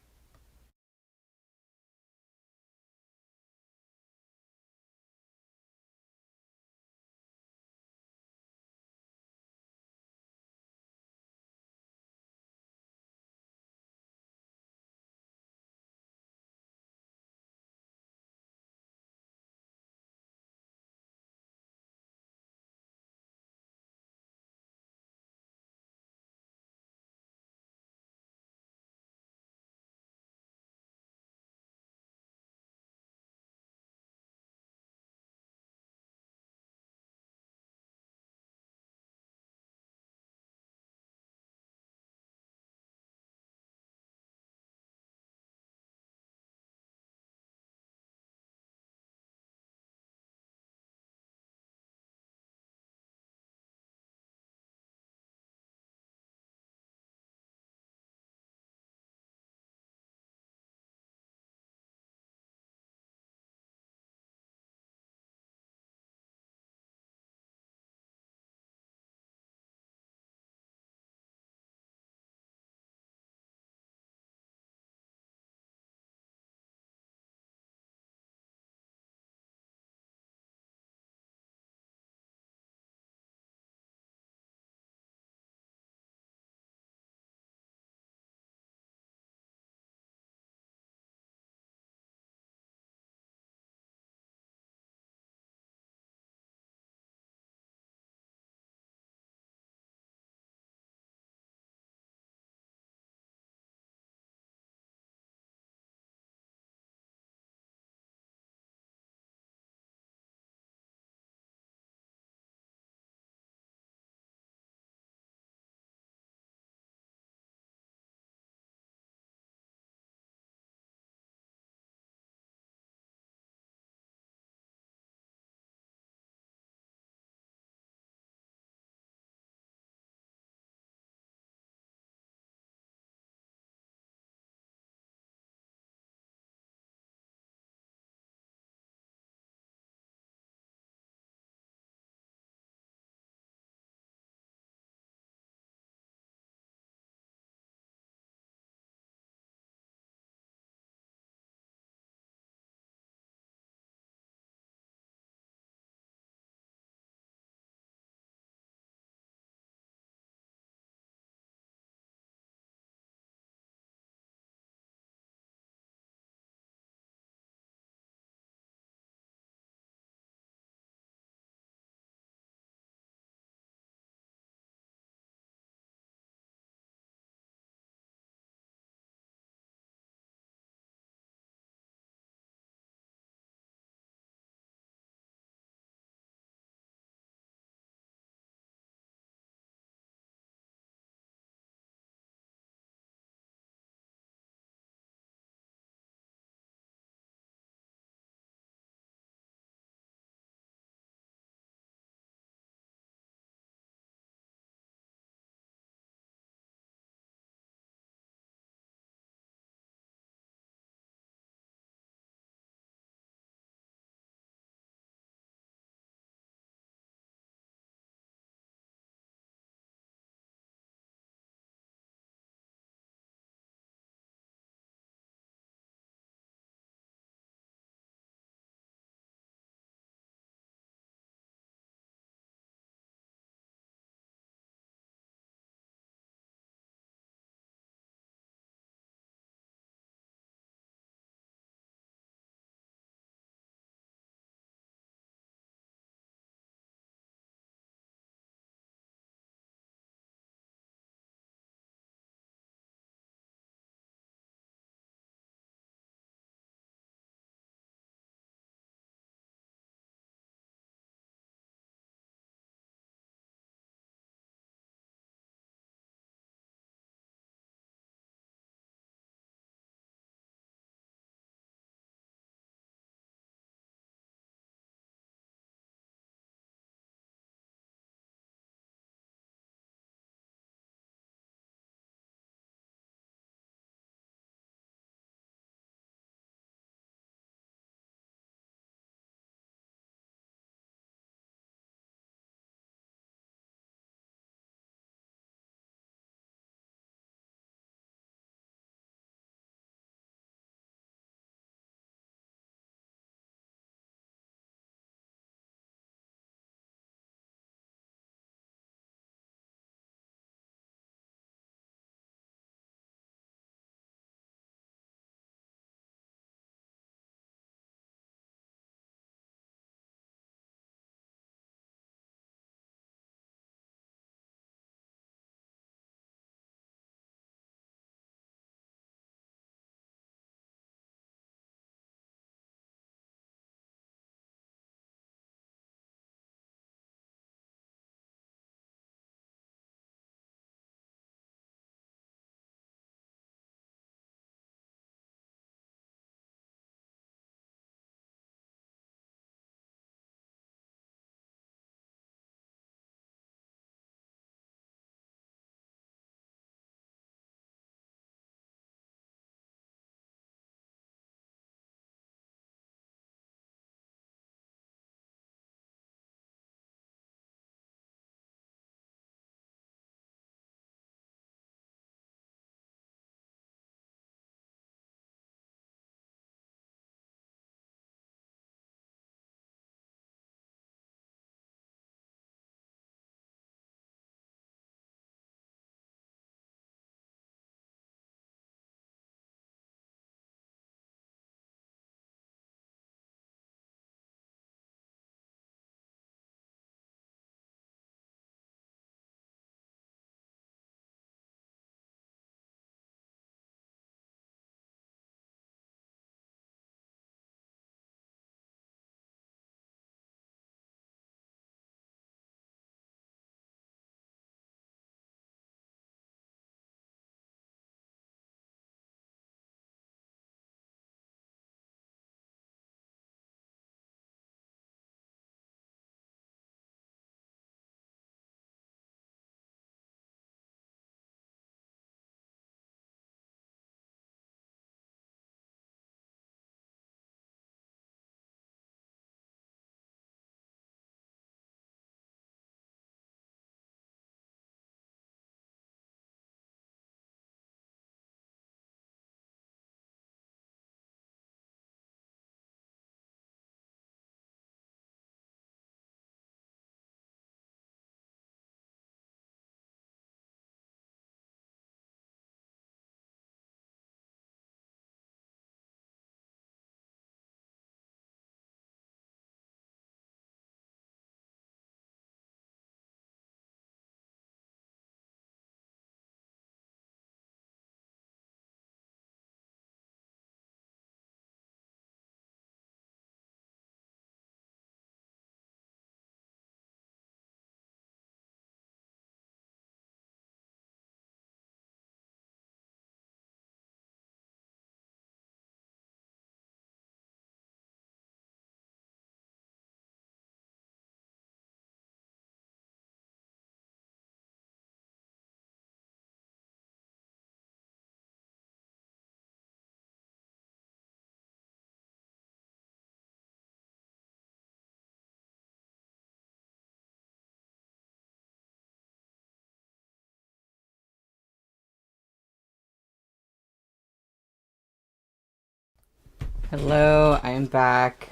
Hello, I am back.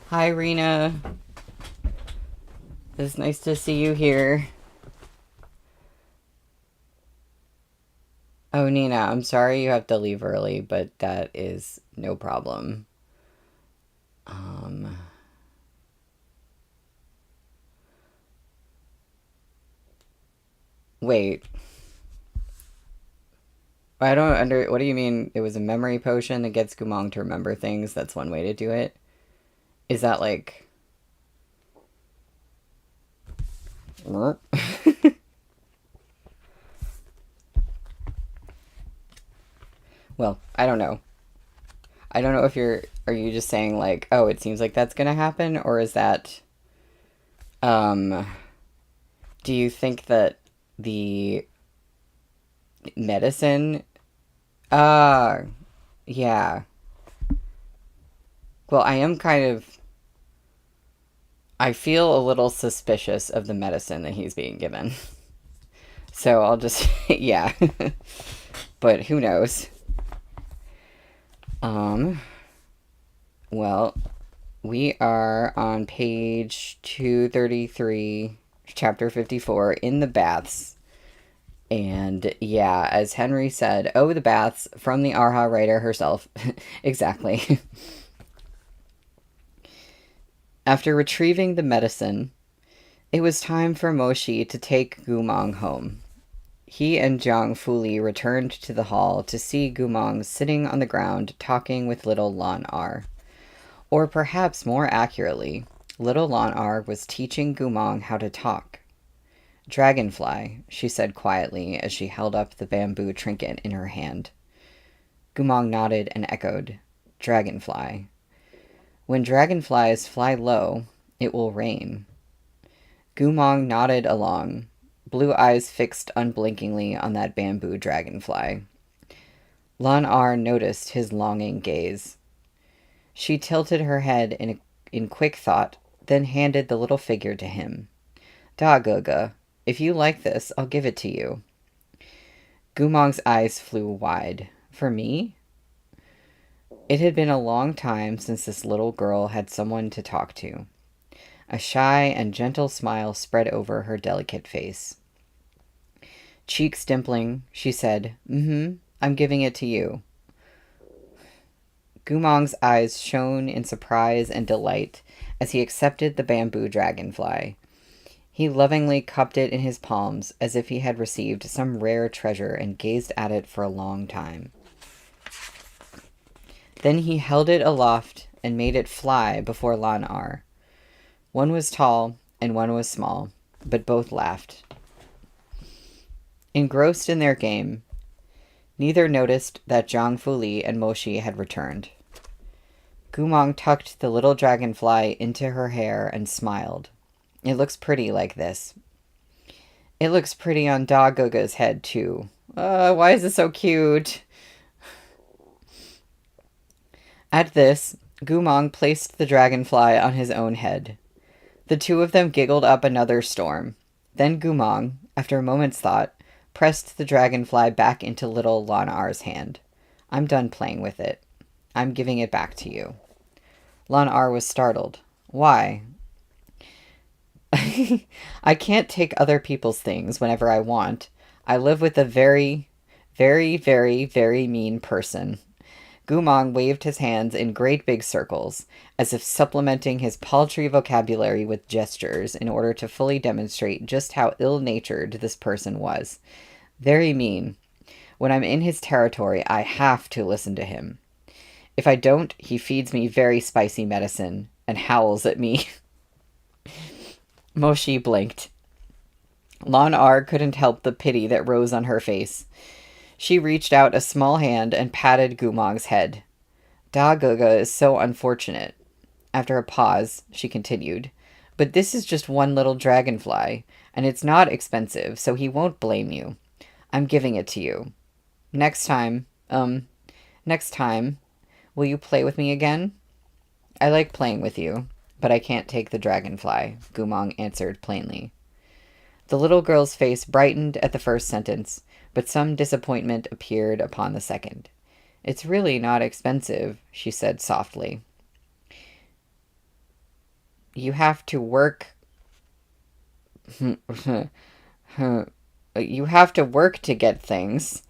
Hi, Rena. It's nice to see you here. Oh, Nina, I'm sorry you have to leave early, but that is no problem. Um, Wait. I don't what do you mean it was a memory potion that gets Gumong to remember things? That's one way to do it. Is that like... Well, I don't know. I don't know if are you just saying like, oh, it seems like that's gonna happen, or is that, um, do you think that the medicine, uh, yeah. Well, I feel a little suspicious of the medicine that he's being given. So I'll just, yeah. But who knows? Um, well, we are on page 233, chapter 54, in the baths. And yeah, as Henry said, oh, the baths from the Arha writer herself. Exactly. After retrieving the medicine, it was time for Moshi to take Gumong home. He and Jiang Fuli returned to the hall to see Gumong sitting on the ground talking with little Lan R. Or perhaps more accurately, little Lan R was teaching Gumong how to talk. Dragonfly, she said quietly as she held up the bamboo trinket in her hand. Gumong nodded and echoed, Dragonfly. When dragonflies fly low, it will rain. Gumong nodded along, blue eyes fixed unblinkingly on that bamboo dragonfly. Lan R noticed his longing gaze. She tilted her head in quick thought, then handed the little figure to him. Da, Goga, if you like this, I'll give it to you. Gumong's eyes flew wide. For me? It had been a long time since this little girl had someone to talk to. A shy and gentle smile spread over her delicate face. Cheeks dimpling, she said, I'm giving it to you. Gumong's eyes shone in surprise and delight as he accepted the bamboo dragonfly. He lovingly cupped it in his palms as if he had received some rare treasure and gazed at it for a long time. Then he held it aloft and made it fly before Lan R. One was tall and one was small, but both laughed. Engrossed in their game, neither noticed that Zhang Fuli and Moshi had returned. Gumong tucked the little dragonfly into her hair and smiled. It looks pretty like this. It looks pretty on Da Goga's head, too. Why is it so cute? At this, Gumong placed the dragonfly on his own head. The two of them giggled up another storm. Then Gumong, after a moment's thought, pressed the dragonfly back into little Lan R's hand. I'm done playing with it. I'm giving it back to you. Lan R was startled. Why? I can't take other people's things whenever I want. I live with a very, very, very, very mean person. Gumong waved his hands in great big circles, as if supplementing his paltry vocabulary with gestures in order to fully demonstrate just how ill-natured this person was. Very mean. When I'm in his territory, I have to listen to him. If I don't, he feeds me very spicy medicine and howls at me. Moshi blinked. Lan R couldn't help the pity that rose on her face. She reached out a small hand and patted Gumong's head. Da Goga is so unfortunate. After a pause, she continued, but this is just one little dragonfly, and it's not expensive, so he won't blame you. I'm giving it to you. Next time, will you play with me again? I like playing with you, but I can't take the dragonfly, Gumong answered plainly. The little girl's face brightened at the first sentence, but some disappointment appeared upon the second. It's really not expensive, she said softly. You have to work. You have to work to get things.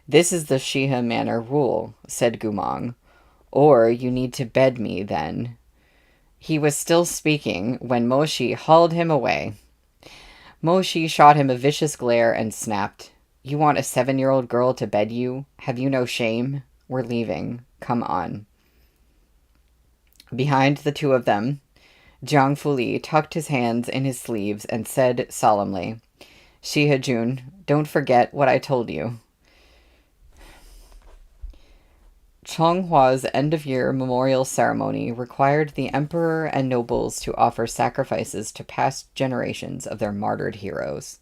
This is the Shiha Manor rule, said Gumong. Or you need to bed me, then. He was still speaking when Moshi hauled him away. Moshi shot him a vicious glare and snapped. You want a 7-year-old girl to bed you? Have you no shame? We're leaving. Come on. Behind the two of them, Jiang Fuli tucked his hands in his sleeves and said solemnly, Shiha-jun, don't forget what I told you. Chonghua's end-of-year memorial ceremony required the emperor and nobles to offer sacrifices to past generations of their martyred heroes.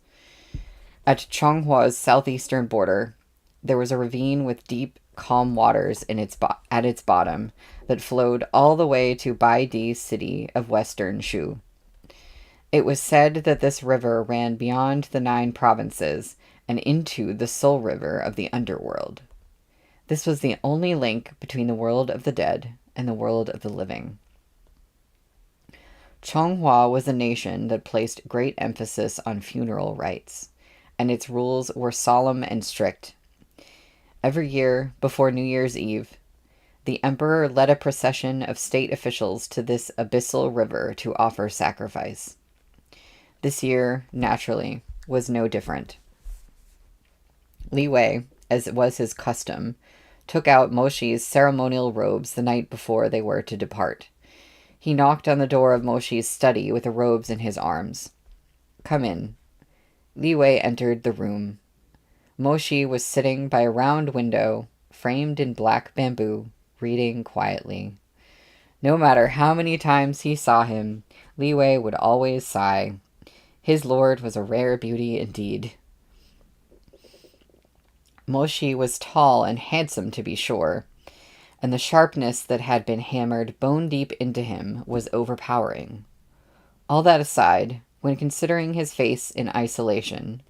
At Chonghua's southeastern border, there was a ravine with deep, calm waters at its bottom that flowed all the way to Baidi's city of western Shu. It was said that this river ran beyond the 9 provinces and into the Soul River of the underworld. This was the only link between the world of the dead and the world of the living. Chonghua was a nation that placed great emphasis on funeral rites, and its rules were solemn and strict. Every year, before New Year's Eve, the emperor led a procession of state officials to this abyssal river to offer sacrifice. This year, naturally, was no different. Li Wei, as was his custom, took out Moshi's ceremonial robes the night before they were to depart. He knocked on the door of Moshi's study with the robes in his arms. Come in. Li Wei entered the room. Moshi was sitting by a round window, framed in black bamboo, reading quietly. No matter how many times he saw him, Li Wei would always sigh. His lord was a rare beauty indeed. Moshi was tall and handsome, to be sure, and the sharpness that had been hammered bone-deep into him was overpowering. All that aside, when considering his face in isolation,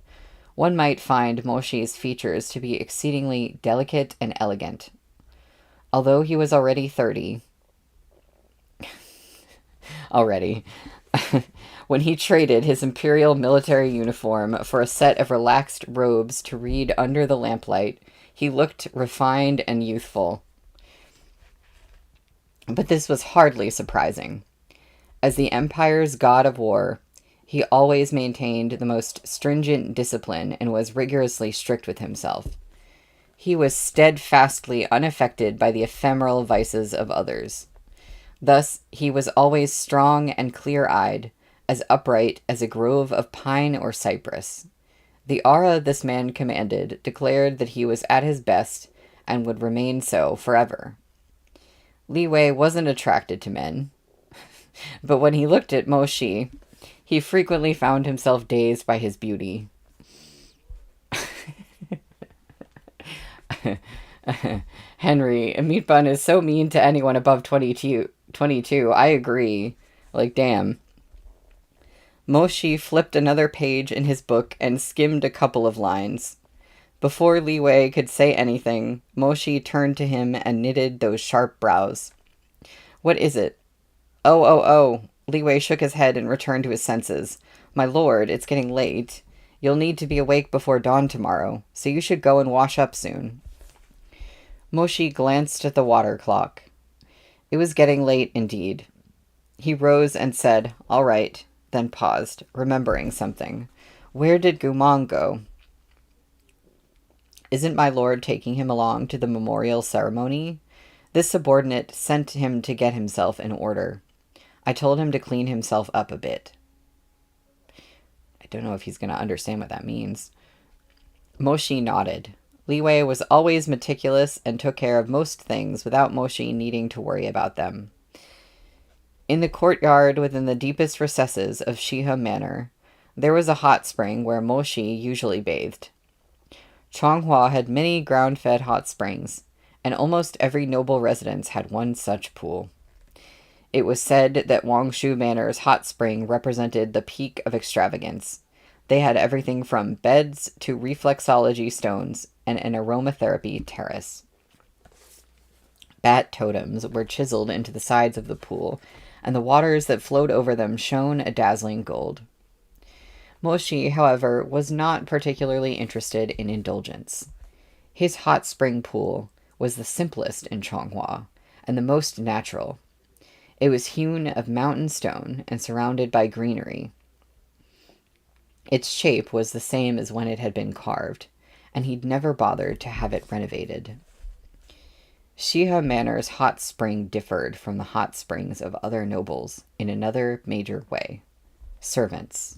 one might find Moshi's features to be exceedingly delicate and elegant. Although he was already 30, when he traded his imperial military uniform for a set of relaxed robes to read under the lamplight, he looked refined and youthful. But this was hardly surprising. As the empire's god of war, he always maintained the most stringent discipline and was rigorously strict with himself. He was steadfastly unaffected by the ephemeral vices of others. Thus, he was always strong and clear-eyed, as upright as a grove of pine or cypress. The aura this man commanded declared that he was at his best and would remain so forever. Li Wei wasn't attracted to men, but when he looked at Moshi, he frequently found himself dazed by his beauty. Henry, a meat bun is so mean to anyone above 22. I agree. Like, damn. Moshi flipped another page in his book and skimmed a couple of lines. Before Li Wei could say anything, Moshi turned to him and knitted those sharp brows. What is it? Oh. Li Wei shook his head and returned to his senses. My lord, it's getting late. You'll need to be awake before dawn tomorrow, so you should go and wash up soon. Moshi glanced at the water clock. It was getting late indeed. He rose and said, all right, then paused, remembering something. Where did Gumong go? Isn't my lord taking him along to the memorial ceremony? This subordinate sent him to get himself in order. I told him to clean himself up a bit. I don't know if he's going to understand what that means. Moshi nodded. Li Wei was always meticulous and took care of most things without Moshi needing to worry about them. In the courtyard within the deepest recesses of Shiha Manor, there was a hot spring where Moshi usually bathed. Chonghua had many ground-fed hot springs, and almost every noble residence had one such pool. It was said that Wangshu Manor's hot spring represented the peak of extravagance. They had everything from beds to reflexology stones and an aromatherapy terrace. bat totems were chiseled into the sides of the pool, and the waters that flowed over them shone a dazzling gold. Moshi, however, was not particularly interested in indulgence. His hot spring pool was the simplest in Chonghua, and the most natural. It was hewn of mountain stone and surrounded by greenery. Its shape was the same as when it had been carved, and he'd never bothered to have it renovated. Shiha Manor's hot spring differed from the hot springs of other nobles in another major way. Servants.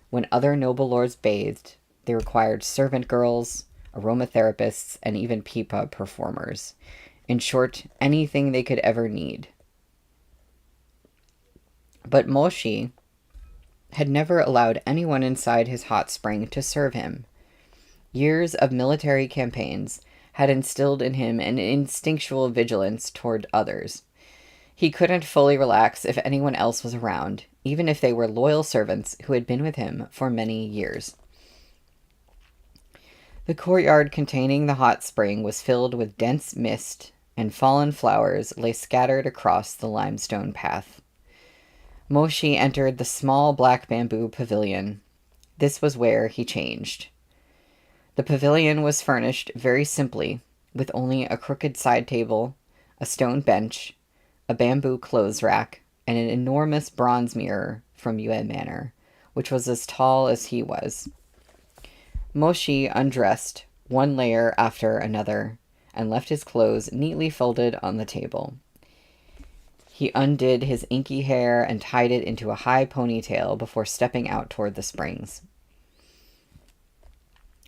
When other noble lords bathed, they required servant girls, aromatherapists, and even pipa performers. In short, anything they could ever need. But Moshi had never allowed anyone inside his hot spring to serve him. Years of military campaigns had instilled in him an instinctual vigilance toward others. He couldn't fully relax if anyone else was around, even if they were loyal servants who had been with him for many years. The courtyard containing the hot spring was filled with dense mist, and fallen flowers lay scattered across the limestone path. Moshi entered the small black bamboo pavilion. This was where he changed. The pavilion was furnished very simply, with only a crooked side table, a stone bench, a bamboo clothes rack, and an enormous bronze mirror from Yue Manor, which was as tall as he was. Moshi undressed, one layer after another, and left his clothes neatly folded on the table. He undid his inky hair and tied it into a high ponytail before stepping out toward the springs.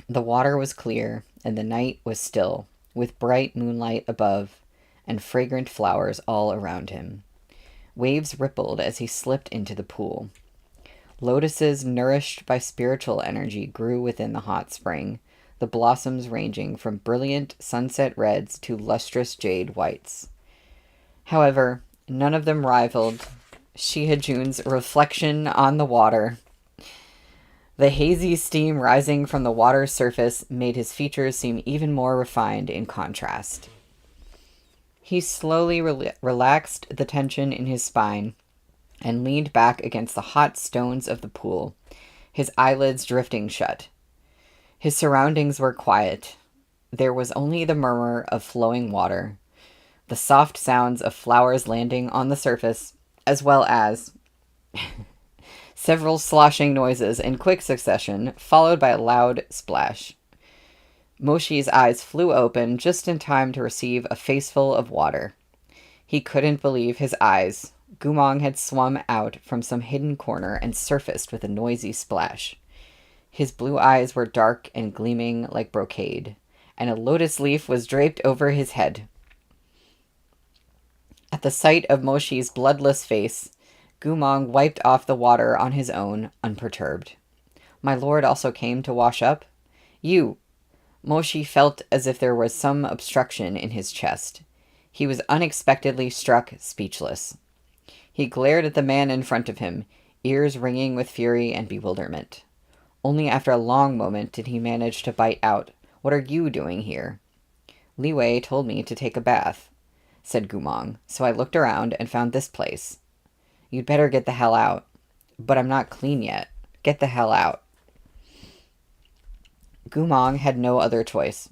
The water was clear, and the night was still, with bright moonlight above and fragrant flowers all around him. Waves rippled as he slipped into the pool. Lotuses nourished by spiritual energy grew within the hot spring, the blossoms ranging from brilliant sunset reds to lustrous jade whites. However, none of them rivaled Shihajun's reflection on the water. The hazy steam rising from the water's surface made his features seem even more refined in contrast. He slowly relaxed the tension in his spine and leaned back against the hot stones of the pool, his eyelids drifting shut. His surroundings were quiet. There was only the murmur of flowing water, the soft sounds of flowers landing on the surface, as well as several sloshing noises in quick succession, followed by a loud splash. Moshi's eyes flew open just in time to receive a faceful of water. He couldn't believe his eyes. Gumong had swum out from some hidden corner and surfaced with a noisy splash. His blue eyes were dark and gleaming like brocade, and a lotus leaf was draped over his head. At the sight of Moshi's bloodless face, Gumong wiped off the water on his own, unperturbed. My lord also came to wash up? You. Moshi felt as if there was some obstruction in his chest. He was unexpectedly struck speechless. He glared at the man in front of him, ears ringing with fury and bewilderment. Only after a long moment did he manage to bite out, "What are you doing here?" "Li Wei told me to take a bath," said Gumong, "so I looked around and found this place." "You'd better get the hell out." "But I'm not clean yet." "Get the hell out." Gumong had no other choice.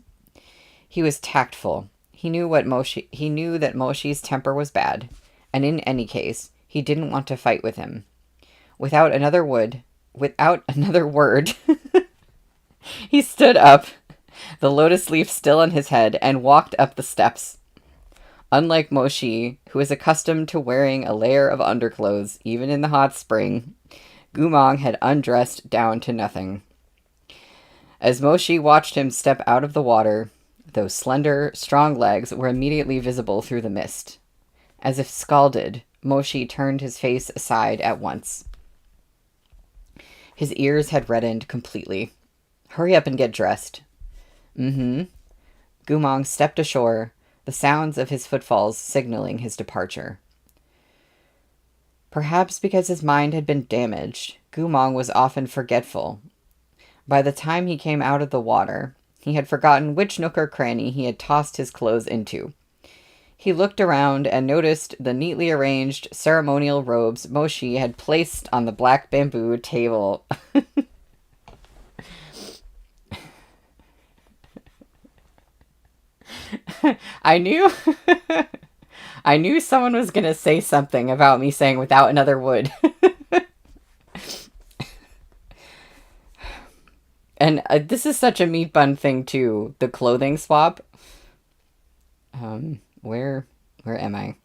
He was tactful. He knew that Moshi's temper was bad, and in any case, he didn't want to fight with him. Without another word, he stood up, the lotus leaf still on his head, and walked up the steps. Unlike Moshi, who was accustomed to wearing a layer of underclothes, even in the hot spring, Gumong had undressed down to nothing. As Moshi watched him step out of the water, those slender, strong legs were immediately visible through the mist. As if scalded, Moshi turned his face aside at once. His ears had reddened completely. "Hurry up and get dressed." "Mm-hmm." Gumong stepped ashore, the sounds of his footfalls signaling his departure. Perhaps because his mind had been damaged, Gumong was often forgetful. By the time he came out of the water, he had forgotten which nook or cranny he had tossed his clothes into. He looked around and noticed the neatly arranged ceremonial robes Moshi had placed on the black bamboo table. I knew I knew someone was going to say something about me saying without another wood. And this is such a meat bun thing too, the clothing swap. Where am I?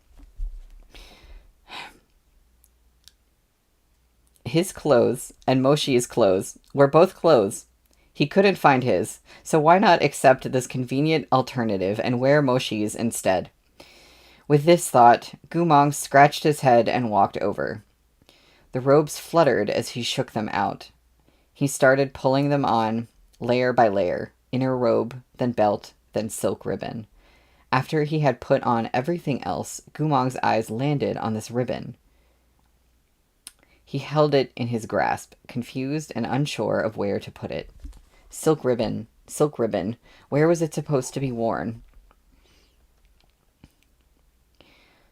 His clothes and Moshi's clothes were both clothes. He couldn't find his, so why not accept this convenient alternative and wear Moshi's instead? With this thought, Gumong scratched his head and walked over. The robes fluttered as he shook them out. He started pulling them on, layer by layer, inner robe, then belt, then silk ribbon. After he had put on everything else, Gumong's eyes landed on this ribbon. He held it in his grasp, confused and unsure of where to put it. Silk ribbon, where was it supposed to be worn?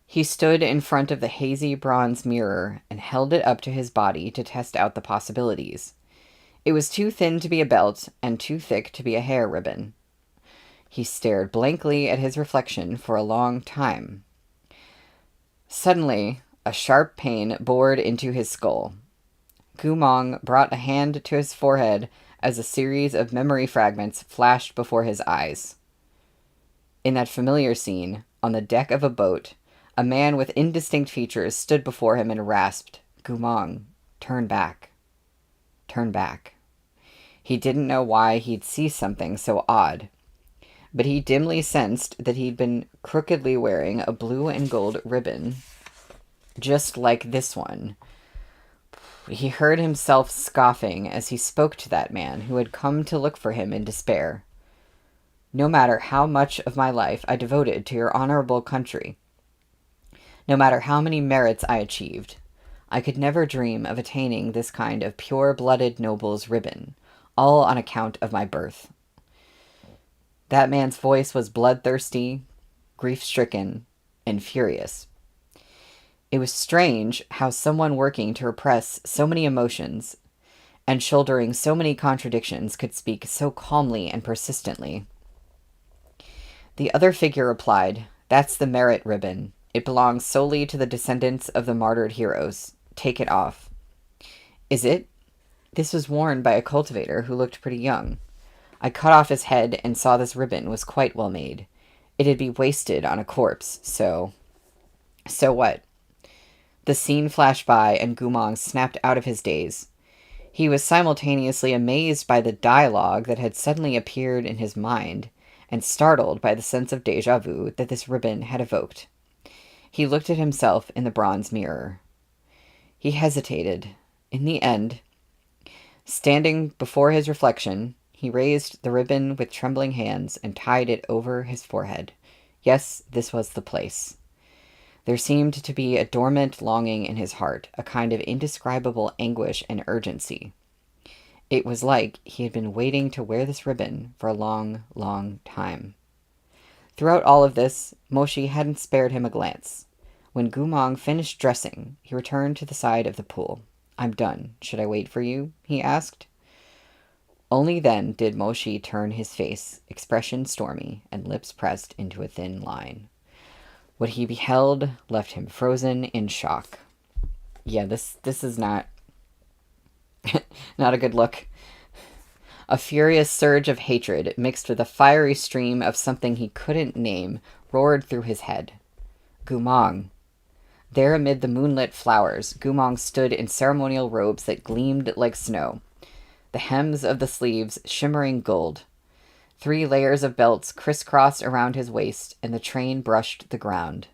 He stood in front of the hazy bronze mirror and held it up to his body to test out the possibilities. It was too thin to be a belt and too thick to be a hair ribbon. He stared blankly at his reflection for a long time. Suddenly, a sharp pain bored into his skull. Gumong brought a hand to his forehead as a series of memory fragments flashed before his eyes. In that familiar scene, on the deck of a boat, a man with indistinct features stood before him and rasped, "Gumong, turn back. Turn back." He didn't know why he'd see something so odd, but he dimly sensed that he'd been crookedly wearing a blue and gold ribbon, just like this one. He heard himself scoffing as he spoke to that man who had come to look for him in despair. "No matter how much of my life I devoted to your honorable country, no matter how many merits I achieved, I could never dream of attaining this kind of pure-blooded noble's ribbon, all on account of my birth." That man's voice was bloodthirsty, grief-stricken, and furious. It was strange how someone working to repress so many emotions and shouldering so many contradictions could speak so calmly and persistently. The other figure replied, "That's the merit ribbon. It belongs solely to the descendants of the martyred heroes. Take it off." "Is it?" This was worn by a cultivator who looked pretty young. "I cut off his head and saw this ribbon was quite well made. It'd be wasted on a corpse, so..." "So what?" The scene flashed by and Gumong snapped out of his daze. He was simultaneously amazed by the dialogue that had suddenly appeared in his mind and startled by the sense of déjà vu that this ribbon had evoked. He looked at himself in the bronze mirror. He hesitated. In the end, standing before his reflection, he raised the ribbon with trembling hands and tied it over his forehead. Yes, this was the place. There seemed to be a dormant longing in his heart, a kind of indescribable anguish and urgency. It was like he had been waiting to wear this ribbon for a long, long time. Throughout all of this, Moshi hadn't spared him a glance. When Gumong finished dressing, he returned to the side of the pool. "I'm done. Should I wait for you?" he asked. Only then did Moshi turn his face, expression stormy, and lips pressed into a thin line. What he beheld left him frozen in shock. Yeah, this is not not a good look. A furious surge of hatred, mixed with a fiery stream of something he couldn't name, roared through his head. Gumong. There amid the moonlit flowers, Gumong stood in ceremonial robes that gleamed like snow, the hems of the sleeves shimmering gold. 3 layers of belts crisscrossed around his waist, and the train brushed the ground.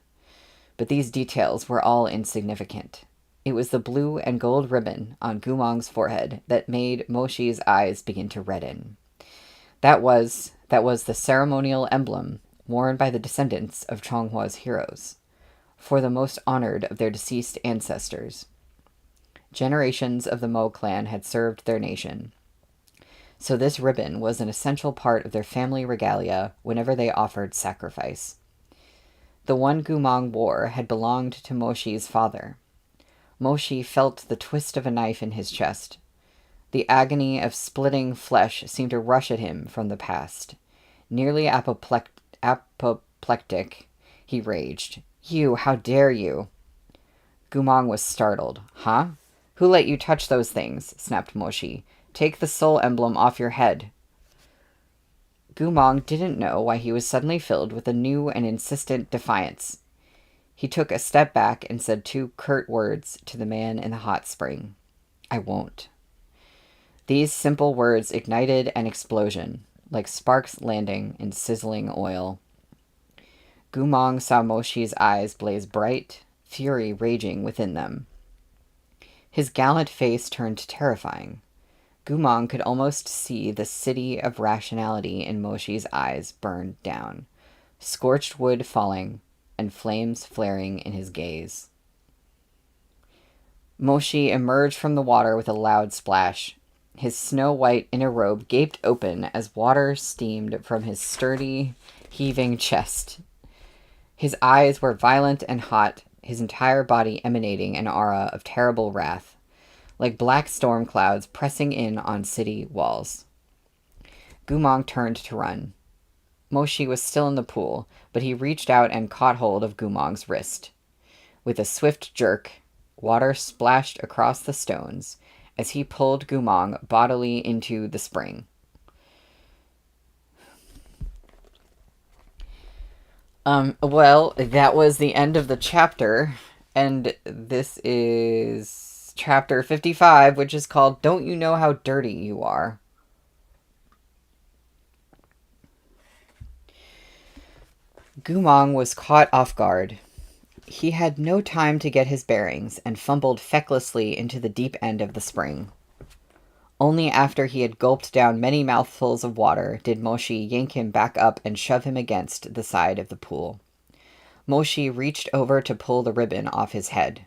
But these details were all insignificant. It was the blue and gold ribbon on Gumong's forehead that made Moshi's eyes begin to redden. That was the ceremonial emblem worn by the descendants of Chonghua's heroes, for the most honored of their deceased ancestors. Generations of the Mo clan had served their nation, so this ribbon was an essential part of their family regalia whenever they offered sacrifice. The one Gumong wore had belonged to Moshi's father. Moshi felt the twist of a knife in his chest. The agony of splitting flesh seemed to rush at him from the past. Nearly apoplectic, he raged. "You, how dare you?" Gumong was startled. "Huh? Who let you touch those things?" snapped Moshi. "Take the soul emblem off your head." Gumong didn't know why he was suddenly filled with a new and insistent defiance. He took a step back and said two curt words to the man in the hot spring. "I won't." These simple words ignited an explosion, like sparks landing in sizzling oil. Gumong saw Moshi's eyes blaze bright, fury raging within them. His gallant face turned terrifying. Gumong could almost see the city of rationality in Moshi's eyes burned down, scorched wood falling, and flames flaring in his gaze. Moshi emerged from the water with a loud splash. His snow-white inner robe gaped open as water steamed from his sturdy, heaving chest. His eyes were violent and hot, his entire body emanating an aura of terrible wrath, like black storm clouds pressing in on city walls. Gumong turned to run. Moshi was still in the pool, but he reached out and caught hold of Gumong's wrist. With a swift jerk, water splashed across the stones as he pulled Gumong bodily into the spring. Well, that was the end of the chapter, and this is chapter 55, which is called Don't You Know How Dirty You Are? Gumong was caught off guard. He had no time to get his bearings and fumbled fecklessly into the deep end of the spring. Only after he had gulped down many mouthfuls of water did Moshi yank him back up and shove him against the side of the pool. Moshi reached over to pull the ribbon off his head.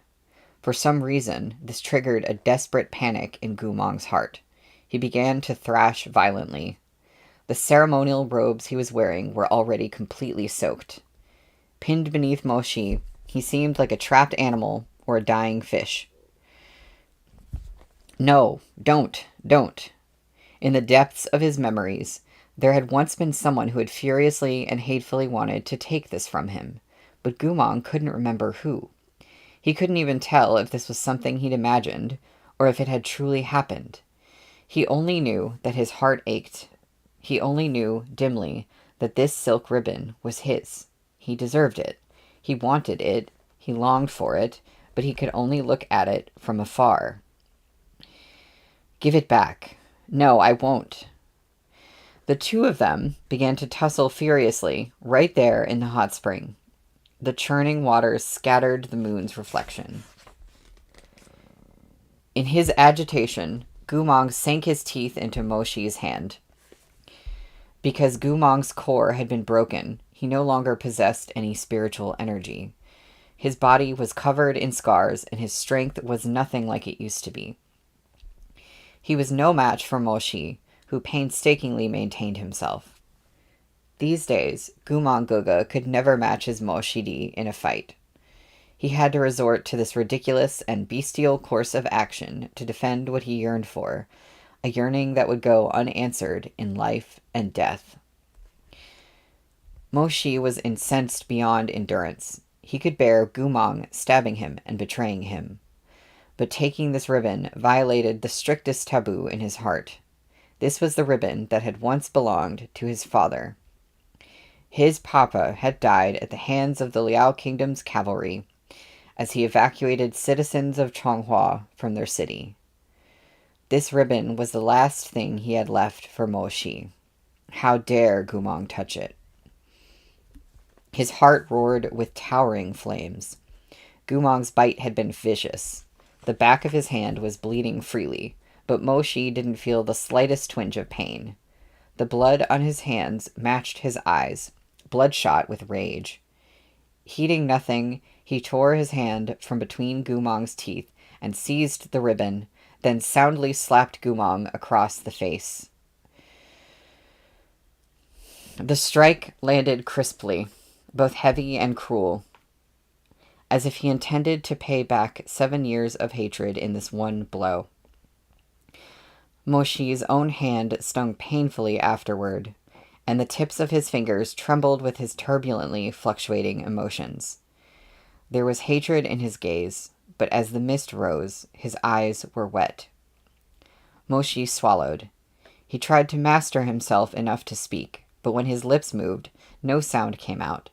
For some reason, this triggered a desperate panic in Gumong's heart. He began to thrash violently. The ceremonial robes he was wearing were already completely soaked. Pinned beneath Moshi, he seemed like a trapped animal or a dying fish. No, don't. In the depths of his memories, there had once been someone who had furiously and hatefully wanted to take this from him, but Gumong couldn't remember who. He couldn't even tell if this was something he'd imagined, or if it had truly happened. He only knew that his heart ached. He only knew, dimly, that this silk ribbon was his. He deserved it. He wanted it. He longed for it, but he could only look at it from afar. "Give it back." "No, I won't." The two of them began to tussle furiously, right there in the hot spring. The churning waters scattered the moon's reflection. In his agitation, Gumong sank his teeth into Moshi's hand. Because Gumong's core had been broken, he no longer possessed any spiritual energy. His body was covered in scars, and his strength was nothing like it used to be. He was no match for Moshi, who painstakingly maintained himself. These days, Gumong Guga could never match his Moshidi in a fight. He had to resort to this ridiculous and bestial course of action to defend what he yearned for, a yearning that would go unanswered in life and death. Moshi was incensed beyond endurance. He could bear Gumong stabbing him and betraying him. But taking this ribbon violated the strictest taboo in his heart. This was the ribbon that had once belonged to his father. His papa had died at the hands of the Liao Kingdom's cavalry as he evacuated citizens of Chonghua from their city. This ribbon was the last thing he had left for Moshi. How dare Gumong touch it? His heart roared with towering flames. Gumong's bite had been vicious. The back of his hand was bleeding freely, but Moshi didn't feel the slightest twinge of pain. The blood on his hands matched his eyes, bloodshot with rage. Heeding nothing, he tore his hand from between Gumong's teeth and seized the ribbon, then soundly slapped Gumong across the face. The strike landed crisply. both heavy and cruel, as if he intended to pay back 7 years of hatred in this one blow. Moshi's own hand stung painfully afterward, and the tips of his fingers trembled with his turbulently fluctuating emotions. There was hatred in his gaze, but as the mist rose, his eyes were wet. Moshi swallowed. He tried to master himself enough to speak, but when his lips moved, no sound came out.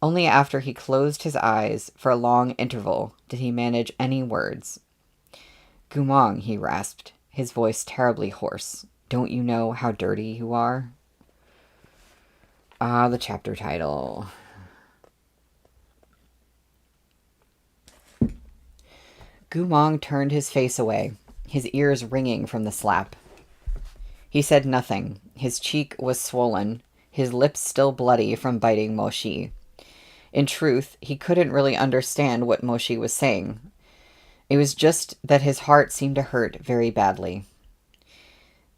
Only after he closed his eyes for a long interval did he manage any words. "Gumong," he rasped, his voice terribly hoarse. "Don't you know how dirty you are?" The chapter title. Gumong turned his face away, his ears ringing from the slap. He said nothing. His cheek was swollen, his lips still bloody from biting Moshi. In truth, he couldn't really understand what Moshi was saying. It was just that his heart seemed to hurt very badly.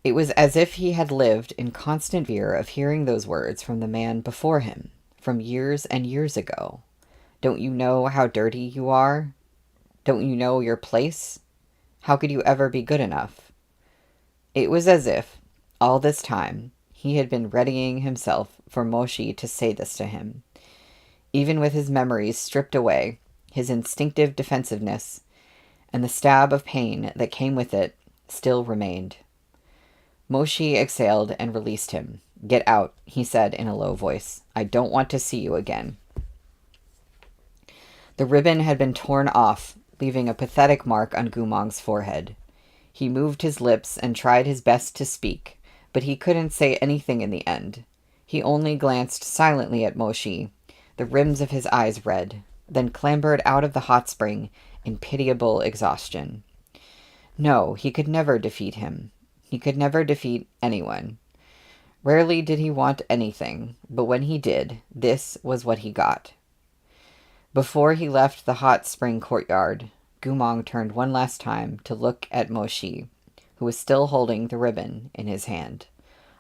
It was as if he had lived in constant fear of hearing those words from the man before him, from years and years ago. "Don't you know how dirty you are? Don't you know your place? How could you ever be good enough?" It was as if, all this time, he had been readying himself for Moshi to say this to him. Even with his memories stripped away, his instinctive defensiveness, and the stab of pain that came with it, still remained. Moshi exhaled and released him. "Get out," he said in a low voice. "I don't want to see you again." The ribbon had been torn off, leaving a pathetic mark on Gumong's forehead. He moved his lips and tried his best to speak, but he couldn't say anything in the end. He only glanced silently at Moshi, the rims of his eyes red, then clambered out of the hot spring in pitiable exhaustion. No, he could never defeat him. He could never defeat anyone. Rarely did he want anything, but when he did, this was what he got. Before he left the hot spring courtyard, Gumong turned one last time to look at Moshi, who was still holding the ribbon in his hand.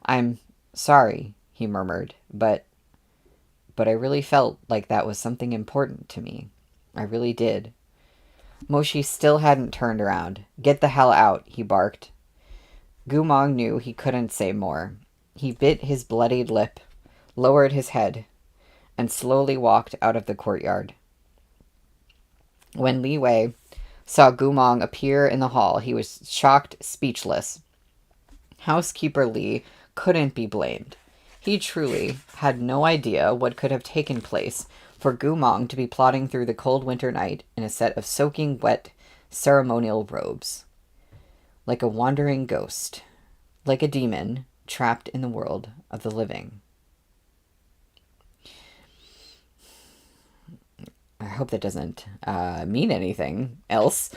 "I'm sorry," he murmured, but I really felt like that was something important to me. I really did." Moshi still hadn't turned around. "Get the hell out," he barked. Gumong knew he couldn't say more. He bit his bloodied lip, lowered his head, and slowly walked out of the courtyard. When Li Wei saw Gumong appear in the hall, he was shocked, speechless. Housekeeper Li couldn't be blamed. He truly had no idea what could have taken place for Gumong to be plodding through the cold winter night in a set of soaking wet ceremonial robes. Like a wandering ghost, like a demon trapped in the world of the living. I hope that doesn't mean anything else.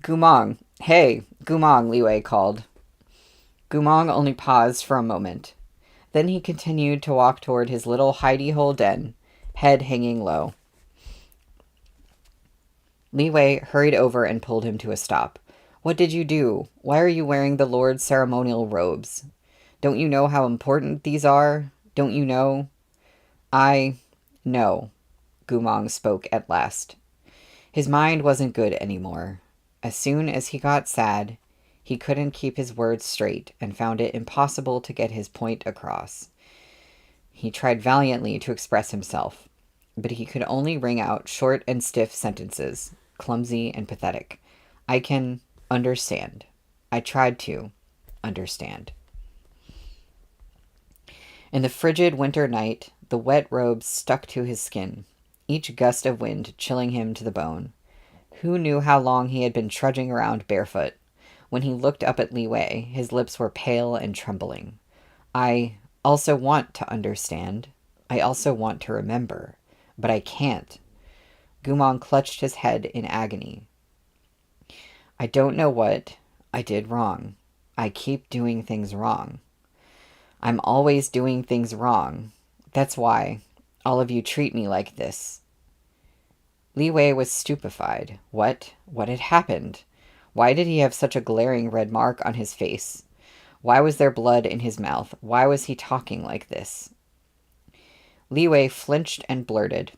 "Gumong! Hey, Gumong," Li Wei called. Gumong only paused for a moment. Then he continued to walk toward his little hidey-hole den, head hanging low. Li Wei hurried over and pulled him to a stop. "What did you do? Why are you wearing the Lord's ceremonial robes? Don't you know how important these are? Don't you know?" "I know," Gumong spoke at last. His mind wasn't good anymore. As soon as he got sad, he couldn't keep his words straight and found it impossible to get his point across. He tried valiantly to express himself, but he could only wring out short and stiff sentences, clumsy and pathetic. "I can understand. I tried to understand." In the frigid winter night, the wet robes stuck to his skin, each gust of wind chilling him to the bone. Who knew how long he had been trudging around barefoot? When he looked up at Li Wei, his lips were pale and trembling. "I also want to understand. I also want to remember. But I can't." Gumong clutched his head in agony. "I don't know what I did wrong. I keep doing things wrong. I'm always doing things wrong. That's why all of you treat me like this." Li Wei was stupefied. What had happened? Why did he have such a glaring red mark on his face? Why was there blood in his mouth? Why was he talking like this? Li Wei flinched and blurted,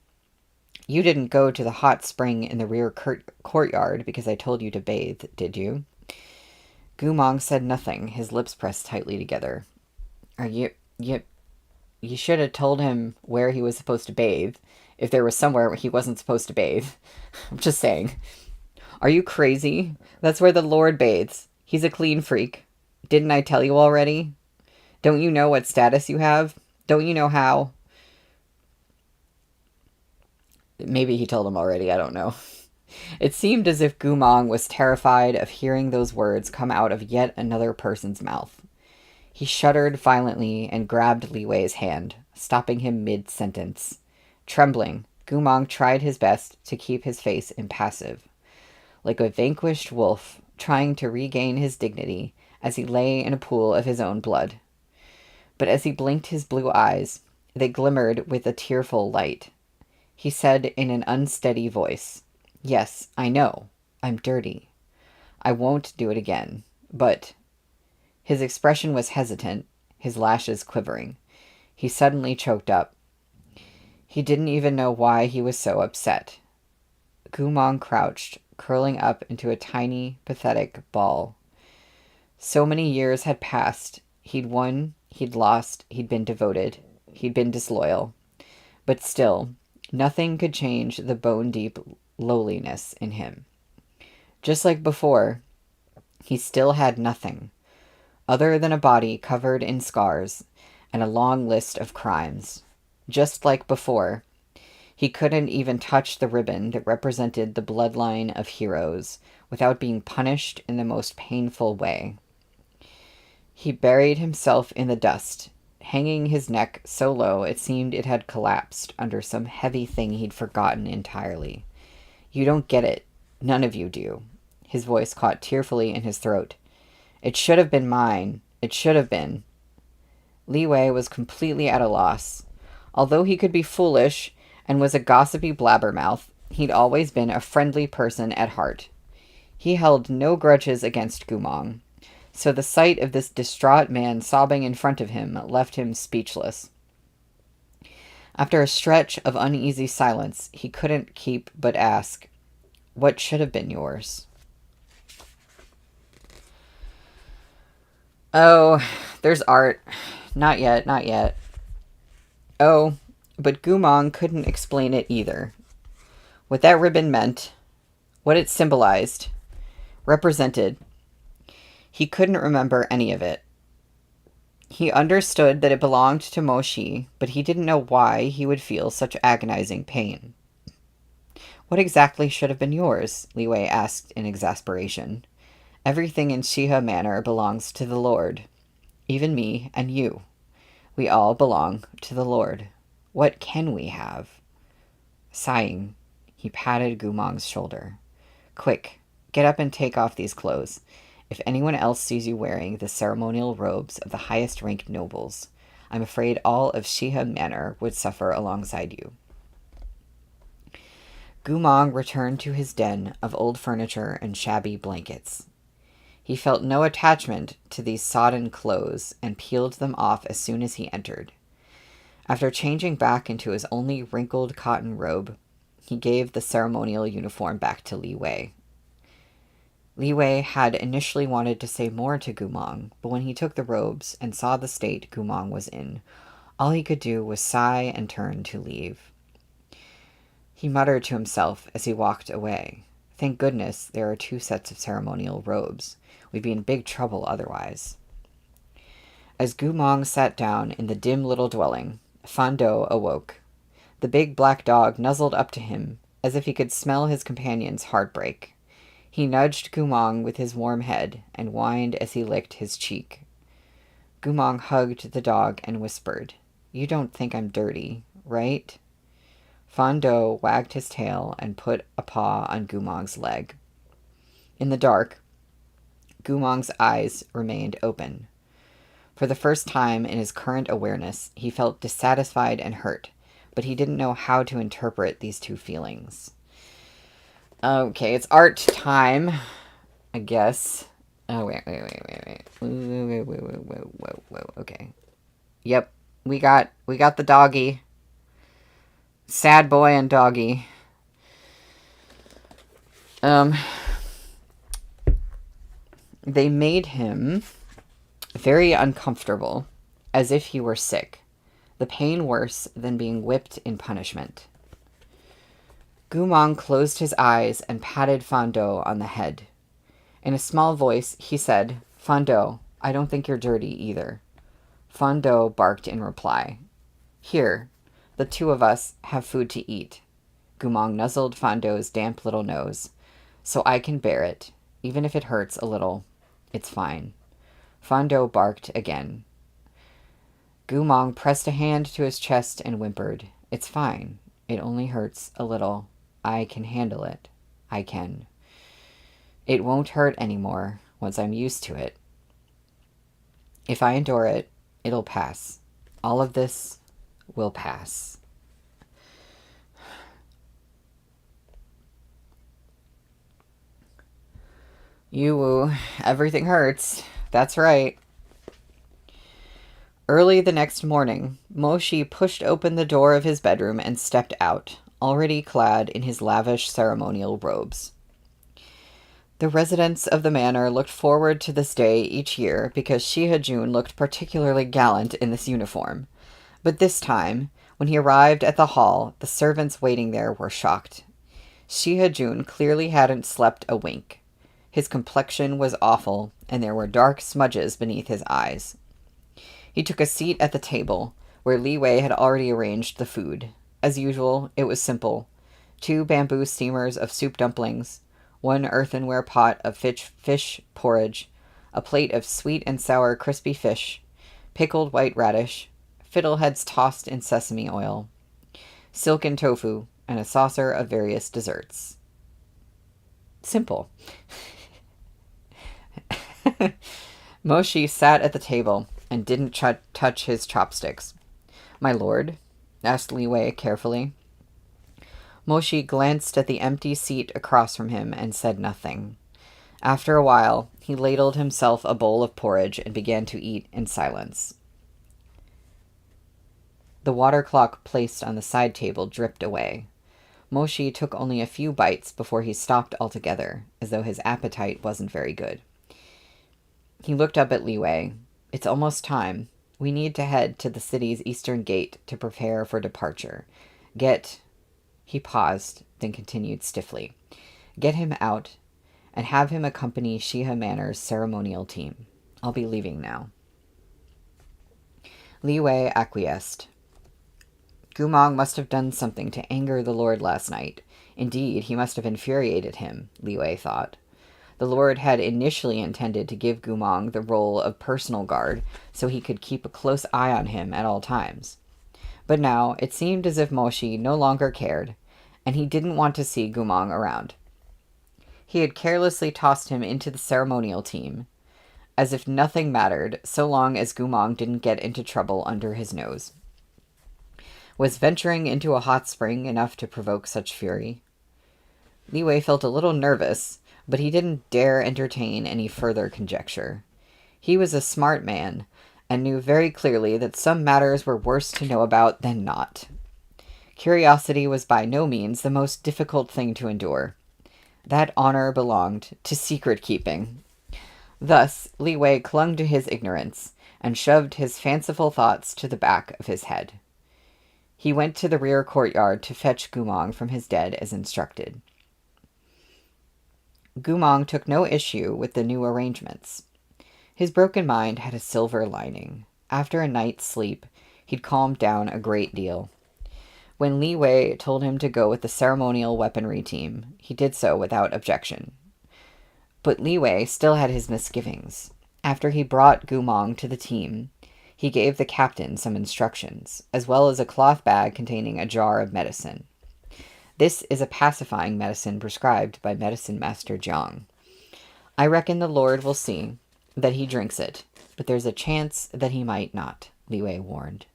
"You didn't go to the hot spring in the rear courtyard because I told you to bathe, did you?" Gumong said nothing, his lips pressed tightly together. Are you should have told him where he was supposed to bathe, if there was somewhere where he wasn't supposed to bathe. I'm just saying. Are you crazy? That's where the Lord bathes. He's a clean freak. Didn't I tell you already? Don't you know what status you have? Don't you know how? Maybe he told him already, I don't know. It seemed as if Gumong was terrified of hearing those words come out of yet another person's mouth. He shuddered violently and grabbed Li Wei's hand, stopping him mid-sentence. Trembling, Gumong tried his best to keep his face impassive, like a vanquished wolf trying to regain his dignity as he lay in a pool of his own blood. But as he blinked his blue eyes, they glimmered with a tearful light. He said in an unsteady voice, "Yes, I know. I'm dirty. I won't do it again. But..." His expression was hesitant, his lashes quivering. He suddenly choked up. He didn't even know why he was so upset. Gumong crouched, curling up into a tiny, pathetic ball. So many years had passed. He'd won, he'd lost, he'd been devoted, he'd been disloyal. But still, nothing could change the bone-deep lowliness in him. Just like before, he still had nothing, other than a body covered in scars and a long list of crimes. Just like before, he couldn't even touch the ribbon that represented the bloodline of heroes without being punished in the most painful way. He buried himself in the dust, hanging his neck so low it seemed it had collapsed under some heavy thing he'd forgotten entirely. You don't get it. None of you do. His voice caught tearfully in his throat. It should have been mine. It should have been. Li Wei was completely at a loss. Although he could be foolish and was a gossipy blabbermouth, he'd always been a friendly person at heart. He held no grudges against Gumong, so the sight of this distraught man sobbing in front of him left him speechless. After a stretch of uneasy silence, he couldn't keep but ask, "What should have been yours?" "Oh, there's art. Not yet, not yet." Oh, but Gumong couldn't explain it either. What that ribbon meant, what it symbolized, represented, he couldn't remember any of it. He understood that it belonged to Moshi, but he didn't know why he would feel such agonizing pain. "What exactly should have been yours?" Li Wei asked in exasperation. "Everything in Shiha Manor belongs to the Lord. Even me and you. We all belong to the Lord. What can we have?" Sighing, he patted Gumong's shoulder. "Quick, get up and take off these clothes. If anyone else sees you wearing the ceremonial robes of the highest-ranked nobles, I'm afraid all of Shiha Manor would suffer alongside you." Gumong returned to his den of old furniture and shabby blankets. He felt no attachment to these sodden clothes and peeled them off as soon as he entered. After changing back into his only wrinkled cotton robe, he gave the ceremonial uniform back to Li Wei. Li Wei had initially wanted to say more to Gumong, but when he took the robes and saw the state Gumong was in, all he could do was sigh and turn to leave. He muttered to himself as he walked away, "Thank goodness there are 2 sets of ceremonial robes. We'd be in big trouble otherwise." As Gumong sat down in the dim little dwelling, Fando awoke. The big black dog nuzzled up to him, as if he could smell his companion's heartbreak. He nudged Gumong with his warm head and whined as he licked his cheek. Gumong hugged the dog and whispered, "You don't think I'm dirty, right?" Fando wagged his tail and put a paw on Gumong's leg. In the dark, Gumong's eyes remained open. For the first time in his current awareness, he felt dissatisfied and hurt, but he didn't know how to interpret these 2 feelings. Okay, it's art time, I guess. Oh, wait. Whoa. Okay. Yep, we got the doggy. Sad boy and doggy. They made him very uncomfortable, as if he were sick, the pain worse than being whipped in punishment. Gumong closed his eyes and patted Fando on the head. In a small voice, he said, "Fando, I don't think you're dirty either." Fando barked in reply. "Here, the two of us have food to eat." Gumong nuzzled Fando's damp little nose. "So I can bear it, even if it hurts a little. It's fine." Fando barked again. Gumong pressed a hand to his chest and whimpered, "It's fine. It only hurts a little. I can handle it. I can. It won't hurt anymore once I'm used to it. If I endure it, it'll pass. All of this will pass." Yuwu, everything hurts. That's right. Early the next morning, Moshi pushed open the door of his bedroom and stepped out, already clad in his lavish ceremonial robes. The residents of the manor looked forward to this day each year because Shihajun looked particularly gallant in this uniform. But this time, when he arrived at the hall, the servants waiting there were shocked. Shihajun clearly hadn't slept a wink. His complexion was awful, and there were dark smudges beneath his eyes. He took a seat at the table, where Li Wei had already arranged the food. As usual, it was simple. 2 bamboo steamers of soup dumplings, 1 earthenware pot of fish porridge, a plate of sweet and sour crispy fish, pickled white radish, fiddleheads tossed in sesame oil, silken tofu, and a saucer of various desserts. Simple. Moshi sat at the table and didn't touch his chopsticks. "My lord?" asked Li Wei carefully. Moshi glanced at the empty seat across from him and said nothing. After a while, he ladled himself a bowl of porridge and began to eat in silence. The water clock placed on the side table dripped away. Moshi took only a few bites before he stopped altogether, as though his appetite wasn't very good. He looked up at Li Wei. "It's almost time. We need to head to the city's eastern gate to prepare for departure. He paused, then continued stiffly. "Get him out, and have him accompany Shiha Manor's ceremonial team. I'll be leaving now." Li Wei acquiesced. Gumong must have done something to anger the Lord last night. Indeed, he must have infuriated him, Li Wei thought. The Lord had initially intended to give Gumong the role of personal guard so he could keep a close eye on him at all times. But now it seemed as if Moshi no longer cared, and he didn't want to see Gumong around. He had carelessly tossed him into the ceremonial team, as if nothing mattered so long as Gumong didn't get into trouble under his nose. Was venturing into a hot spring enough to provoke such fury? Li Wei felt a little nervous, but he didn't dare entertain any further conjecture. He was a smart man, and knew very clearly that some matters were worse to know about than not. Curiosity was by no means the most difficult thing to endure. That honor belonged to secret-keeping. Thus, Li Wei clung to his ignorance, and shoved his fanciful thoughts to the back of his head. He went to the rear courtyard to fetch Gumong from his bed as instructed. Gumong took no issue with the new arrangements. His broken mind had a silver lining. After a night's sleep, he'd calmed down a great deal. When Li Wei told him to go with the ceremonial weaponry team, he did so without objection. But Li Wei still had his misgivings. After he brought Gumong to the team, he gave the captain some instructions, as well as a cloth bag containing a jar of medicine. This is a pacifying medicine prescribed by Medicine Master Jiang. I reckon the Lord will see that he drinks it, but there's a chance that he might not, Li Wei warned.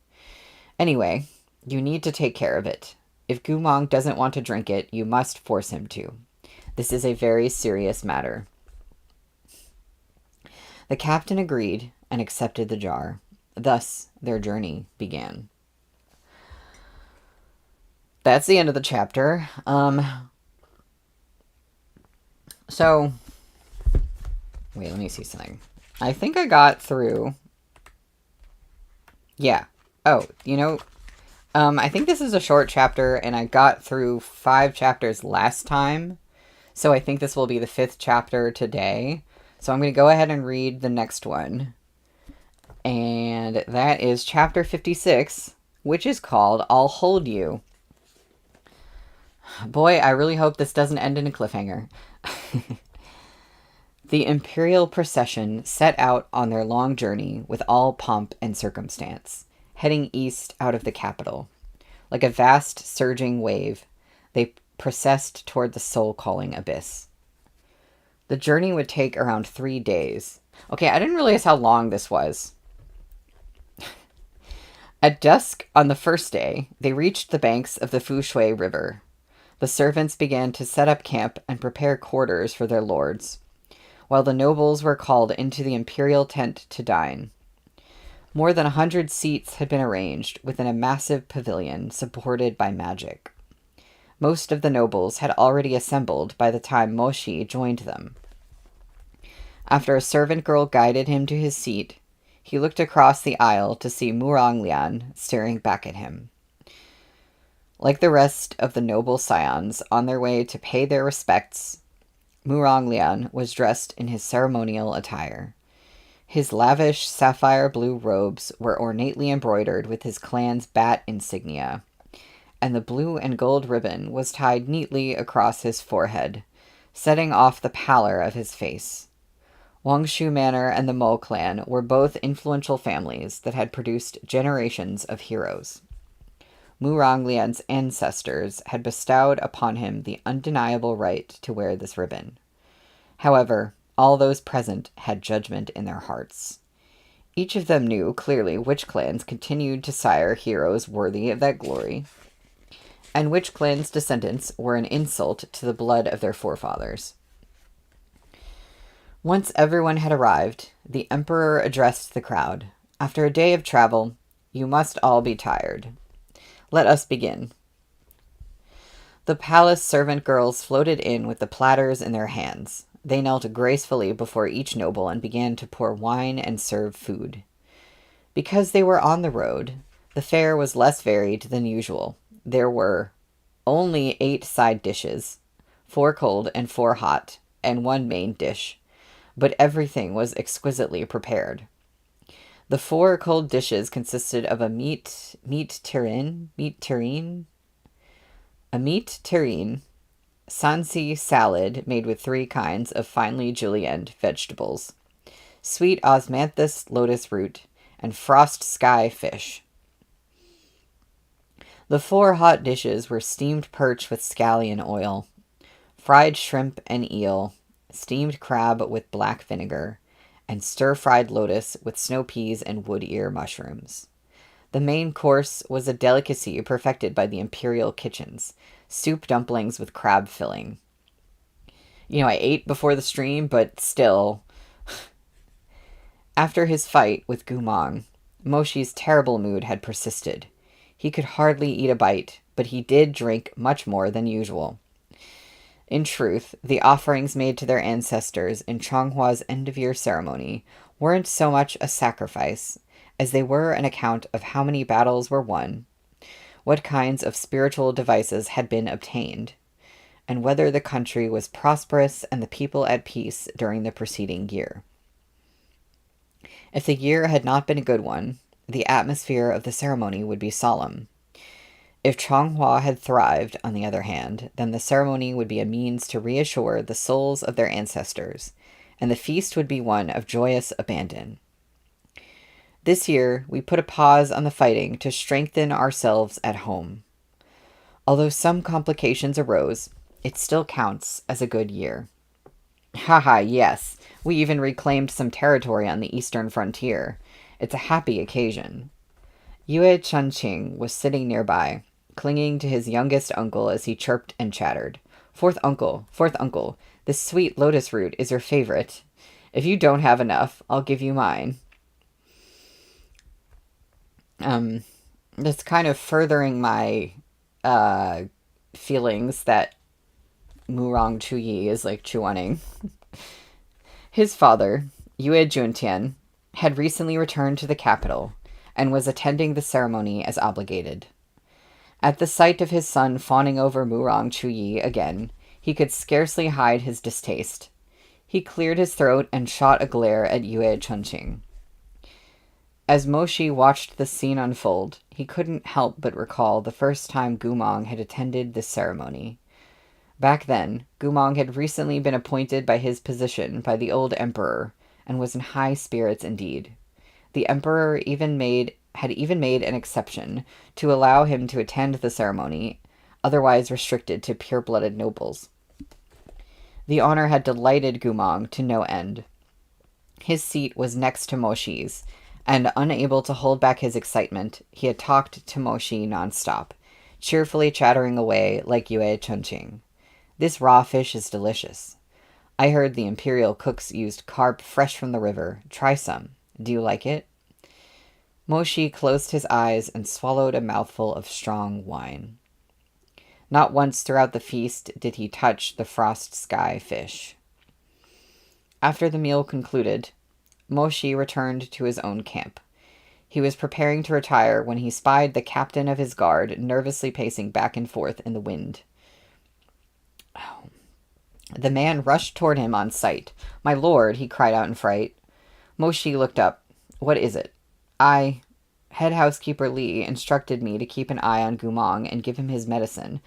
Anyway, you need to take care of it. If Gumong doesn't want to drink it, you must force him to. This is a very serious matter. The captain agreed and accepted the jar. Thus, their journey began. that's the end of the chapter. So, wait, let me see something. I think I got through... Yeah. Oh, I think this is a short chapter, and I got through 5 chapters last time. So I think this will be the 5th chapter today. So I'm going to go ahead and read the next one. And that is chapter 56, which is called I'll Hold You. Boy, I really hope this doesn't end in a cliffhanger. The imperial procession set out on their long journey with all pomp and circumstance, heading east out of the capital. Like a vast, surging wave, they processed toward the soul-calling abyss. The journey would take around 3 days. Okay, I didn't realize how long this was. At dusk on the first day, they reached the banks of the Fushui River. The servants began to set up camp and prepare quarters for their lords, while the nobles were called into the imperial tent to dine. More than 100 seats had been arranged within a massive pavilion supported by magic. Most of the nobles had already assembled by the time Moshi joined them. After a servant girl guided him to his seat, he looked across the aisle to see Muranglian staring back at him. Like the rest of the noble scions on their way to pay their respects, Muranglian was dressed in his ceremonial attire. His lavish sapphire blue robes were ornately embroidered with his clan's bat insignia, and the blue and gold ribbon was tied neatly across his forehead, setting off the pallor of his face. Wangshu Manor and the Mo clan were both influential families that had produced generations of heroes. Muranglian's ancestors had bestowed upon him the undeniable right to wear this ribbon. However, all those present had judgment in their hearts. Each of them knew clearly which clans continued to sire heroes worthy of that glory, and which clan's descendants were an insult to the blood of their forefathers. Once everyone had arrived, the emperor addressed the crowd. After a day of travel, you must all be tired. Let us begin. The palace servant girls floated in with the platters in their hands. They knelt gracefully before each noble and began to pour wine and serve food. Because they were on the road, the fare was less varied than usual. There were only 8 side dishes, 4 cold and 4 hot, and 1 main dish, but everything was exquisitely prepared. The 4 cold dishes consisted of a meat terrine, sansi salad made with 3 kinds of finely julienned vegetables, sweet osmanthus lotus root, and frost sky fish. The 4 hot dishes were steamed perch with scallion oil, fried shrimp and eel, steamed crab with black vinegar, and stir-fried lotus with snow peas and wood ear mushrooms. The main course was a delicacy perfected by the imperial kitchens, soup dumplings with crab filling. I ate before the stream, but still. After his fight with Gumong, Moshi's terrible mood had persisted. He could hardly eat a bite, but he did drink much more than usual. In truth, the offerings made to their ancestors in Chonghua's end-of-year ceremony weren't so much a sacrifice as they were an account of how many battles were won, what kinds of spiritual devices had been obtained, and whether the country was prosperous and the people at peace during the preceding year. If the year had not been a good one, the atmosphere of the ceremony would be solemn. If Chonghua had thrived, on the other hand, then the ceremony would be a means to reassure the souls of their ancestors, and the feast would be one of joyous abandon. This year, we put a pause on the fighting to strengthen ourselves at home. Although some complications arose, it still counts as a good year. Haha, yes, we even reclaimed some territory on the eastern frontier. It's a happy occasion. Yue Chunqing was sitting nearby, clinging to his youngest uncle as he chirped and chattered. Fourth uncle, this sweet lotus root is your favorite. If you don't have enough, I'll give you mine. That's kind of furthering my uh, feelings that Murong Chuyi is like chuaning. His father, Yue Juntian, had recently returned to the capital and was attending the ceremony as obligated. At the sight of his son fawning over Murong Chuyi again, he could scarcely hide his distaste. He cleared his throat and shot a glare at Yue Chunqing. As Moshi watched the scene unfold, he couldn't help but recall the first time Gumong had attended this ceremony. Back then, Gumong had recently been appointed by his position by the old emperor, and was in high spirits indeed. The emperor had even made an exception to allow him to attend the ceremony, otherwise restricted to pure-blooded nobles. The honor had delighted Gumong to no end. His seat was next to Moshi's, and unable to hold back his excitement, he had talked to Moshi nonstop, cheerfully chattering away like Yue Chunqing. "This raw fish is delicious. I heard the imperial cooks used carp fresh from the river. Try some. Do you like it?" Moshi closed his eyes and swallowed a mouthful of strong wine. Not once throughout the feast did he touch the frost sky fish. After the meal concluded, Moshi returned to his own camp. He was preparing to retire when he spied the captain of his guard nervously pacing back and forth in the wind. The man rushed toward him on sight. "My lord," he cried out in fright. Moshi looked up. "What is it?" Head housekeeper Li instructed me to keep an eye on Gumong and give him his medicine,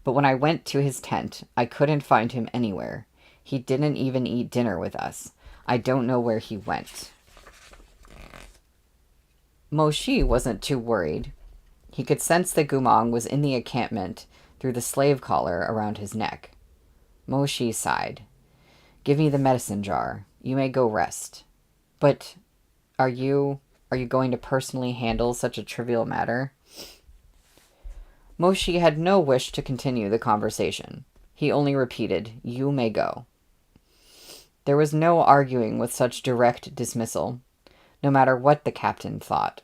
but when I went to his tent, I couldn't find him anywhere. He didn't even eat dinner with us. I don't know where he went." Moshi wasn't too worried. He could sense that Gumong was in the encampment through the slave collar around his neck. Moshi sighed. "Give me the medicine jar. You may go rest." "But are you going to personally handle such a trivial matter?" Moshi had no wish to continue the conversation. He only repeated, "You may go." There was no arguing with such direct dismissal, no matter what the captain thought.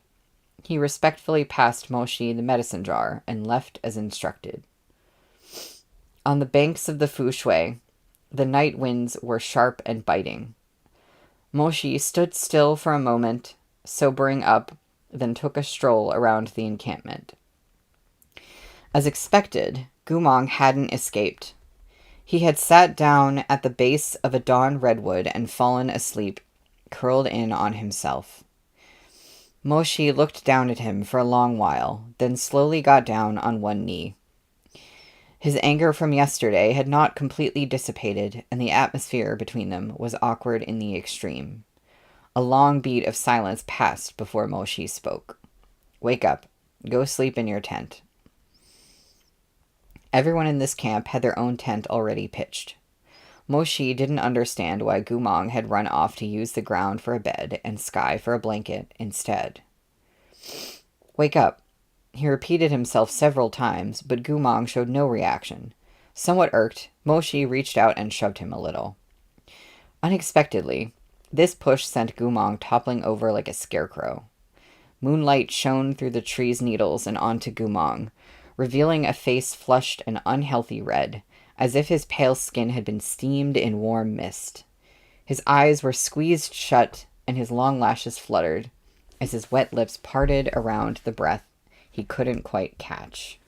He respectfully passed Moshi the medicine jar and left as instructed. On the banks of the Fu Shui, the night winds were sharp and biting. Moshi stood still for a moment, sobering up, then took a stroll around the encampment. As expected, Gumong hadn't escaped. He had sat down at the base of a dawn redwood and fallen asleep, curled in on himself. Moshi looked down at him for a long while, then slowly got down on one knee. His anger from yesterday had not completely dissipated, and the atmosphere between them was awkward in the extreme. A long beat of silence passed before Moshi spoke. "Wake up. Go sleep in your tent." Everyone in this camp had their own tent already pitched. Moshi didn't understand why Gumong had run off to use the ground for a bed and sky for a blanket instead. "Wake up." He repeated himself several times, but Gumong showed no reaction. Somewhat irked, Moshi reached out and shoved him a little. Unexpectedly, this push sent Gumong toppling over like a scarecrow. Moonlight shone through the tree's needles and onto Gumong, revealing a face flushed an unhealthy red, as if his pale skin had been steamed in warm mist. His eyes were squeezed shut, and his long lashes fluttered, as his wet lips parted around the breath he couldn't quite catch.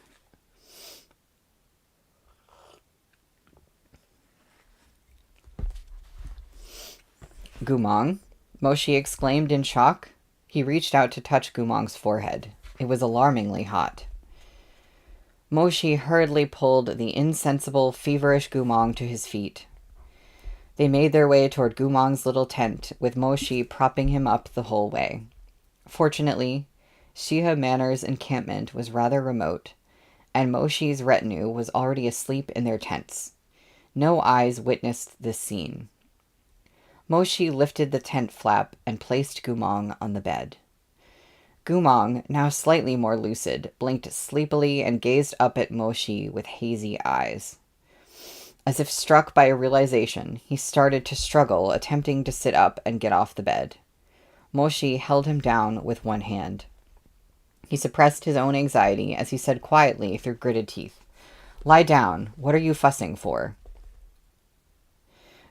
"Gumong?" Moshi exclaimed in shock. He reached out to touch Gumong's forehead. It was alarmingly hot. Moshi hurriedly pulled the insensible, feverish Gumong to his feet. They made their way toward Gumong's little tent, with Moshi propping him up the whole way. Fortunately, Shiha Manor's encampment was rather remote, and Moshi's retinue was already asleep in their tents. No eyes witnessed this scene. Moshi lifted the tent flap and placed Gumong on the bed. Gumong, now slightly more lucid, blinked sleepily and gazed up at Moshi with hazy eyes. As if struck by a realization, he started to struggle, attempting to sit up and get off the bed. Moshi held him down with one hand. He suppressed his own anxiety as he said quietly through gritted teeth, "Lie down. What are you fussing for?"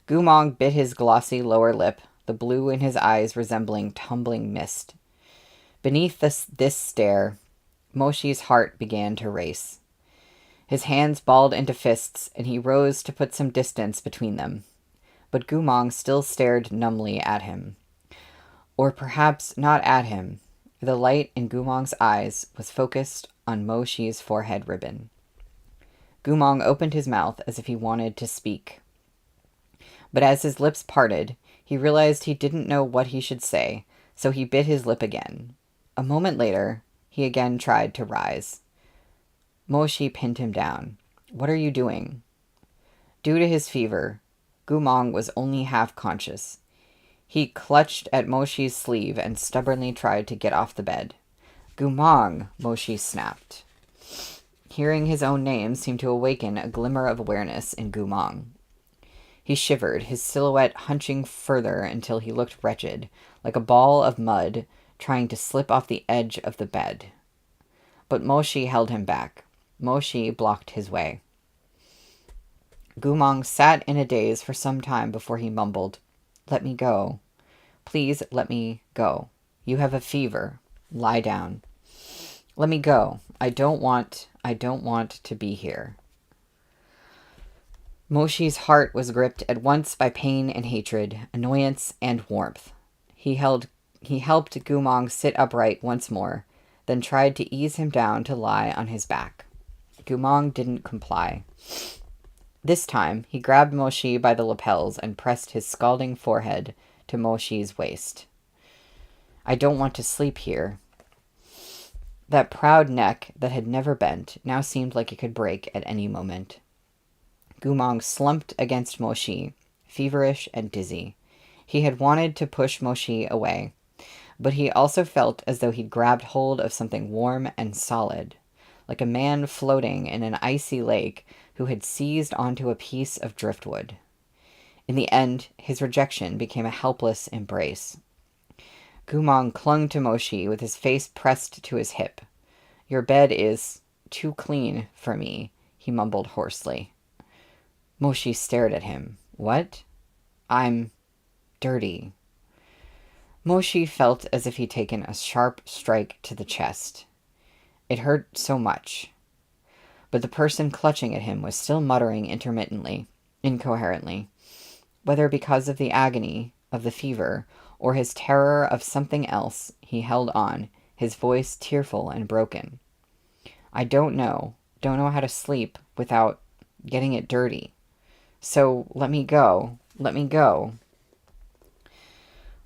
Gumong bit his glossy lower lip, the blue in his eyes resembling tumbling mist. Beneath this stare, Moshi's heart began to race. His hands balled into fists, and he rose to put some distance between them. But Gumong still stared numbly at him. Or perhaps not at him. The light in Gumong's eyes was focused on Moshi's forehead ribbon. Gumong opened his mouth as if he wanted to speak. But as his lips parted, he realized he didn't know what he should say, so he bit his lip again. A moment later, he again tried to rise. Moshi pinned him down. "What are you doing?" Due to his fever, Gumong was only half conscious. He clutched at Moshi's sleeve and stubbornly tried to get off the bed. "Gumong!" Moshi snapped. Hearing his own name seemed to awaken a glimmer of awareness in Gumong. He shivered, his silhouette hunching further until he looked wretched, like a ball of mud trying to slip off the edge of the bed. But Moshi held him back. Moshi blocked his way. Gumong sat in a daze for some time before he mumbled, "Let me go. Please let me go. You have a fever. Lie down. Let me go. I don't want to be here." Moshi's heart was gripped at once by pain and hatred, annoyance and warmth. He helped Gumong sit upright once more, then tried to ease him down to lie on his back. Gumong didn't comply. This time, he grabbed Moshi by the lapels and pressed his scalding forehead to Moshi's waist. "I don't want to sleep here." That proud neck that had never bent now seemed like it could break at any moment. Gumong slumped against Moshi, feverish and dizzy. He had wanted to push Moshi away, but he also felt as though he'd grabbed hold of something warm and solid, like a man floating in an icy lake who had seized onto a piece of driftwood. In the end, his rejection became a helpless embrace. Gumong clung to Moshi with his face pressed to his hip. "Your bed is too clean for me," he mumbled hoarsely. Moshi stared at him. "What?" "I'm dirty." Moshi felt as if he'd taken a sharp strike to the chest. It hurt so much. But the person clutching at him was still muttering intermittently, incoherently. Whether because of the agony of the fever or his terror of something else, he held on, his voice tearful and broken. "I don't know how to sleep without getting it dirty. So let me go. Let me go."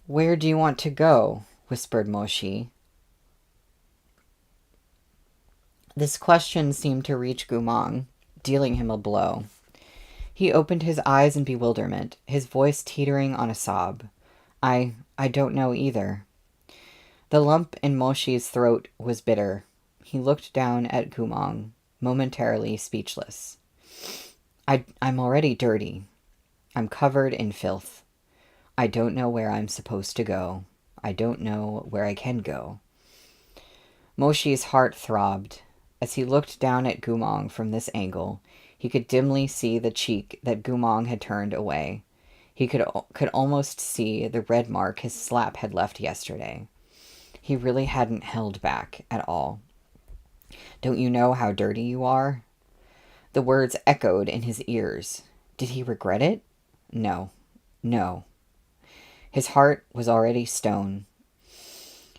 "Where do you want to go?" whispered Moshi. This question seemed to reach Gumong, dealing him a blow. He opened his eyes in bewilderment, his voice teetering on a sob. I don't know either." The lump in Moshi's throat was bitter. He looked down at Gumong, momentarily speechless. I'm already dirty. I'm covered in filth. I don't know where I'm supposed to go. I don't know where I can go." Moshi's heart throbbed. As he looked down at Gumong from this angle, he could dimly see the cheek that Gumong had turned away. He could almost see the red mark his slap had left yesterday. He really hadn't held back at all. "Don't you know how dirty you are?" The words echoed in his ears. Did he regret it? No. His heart was already stone.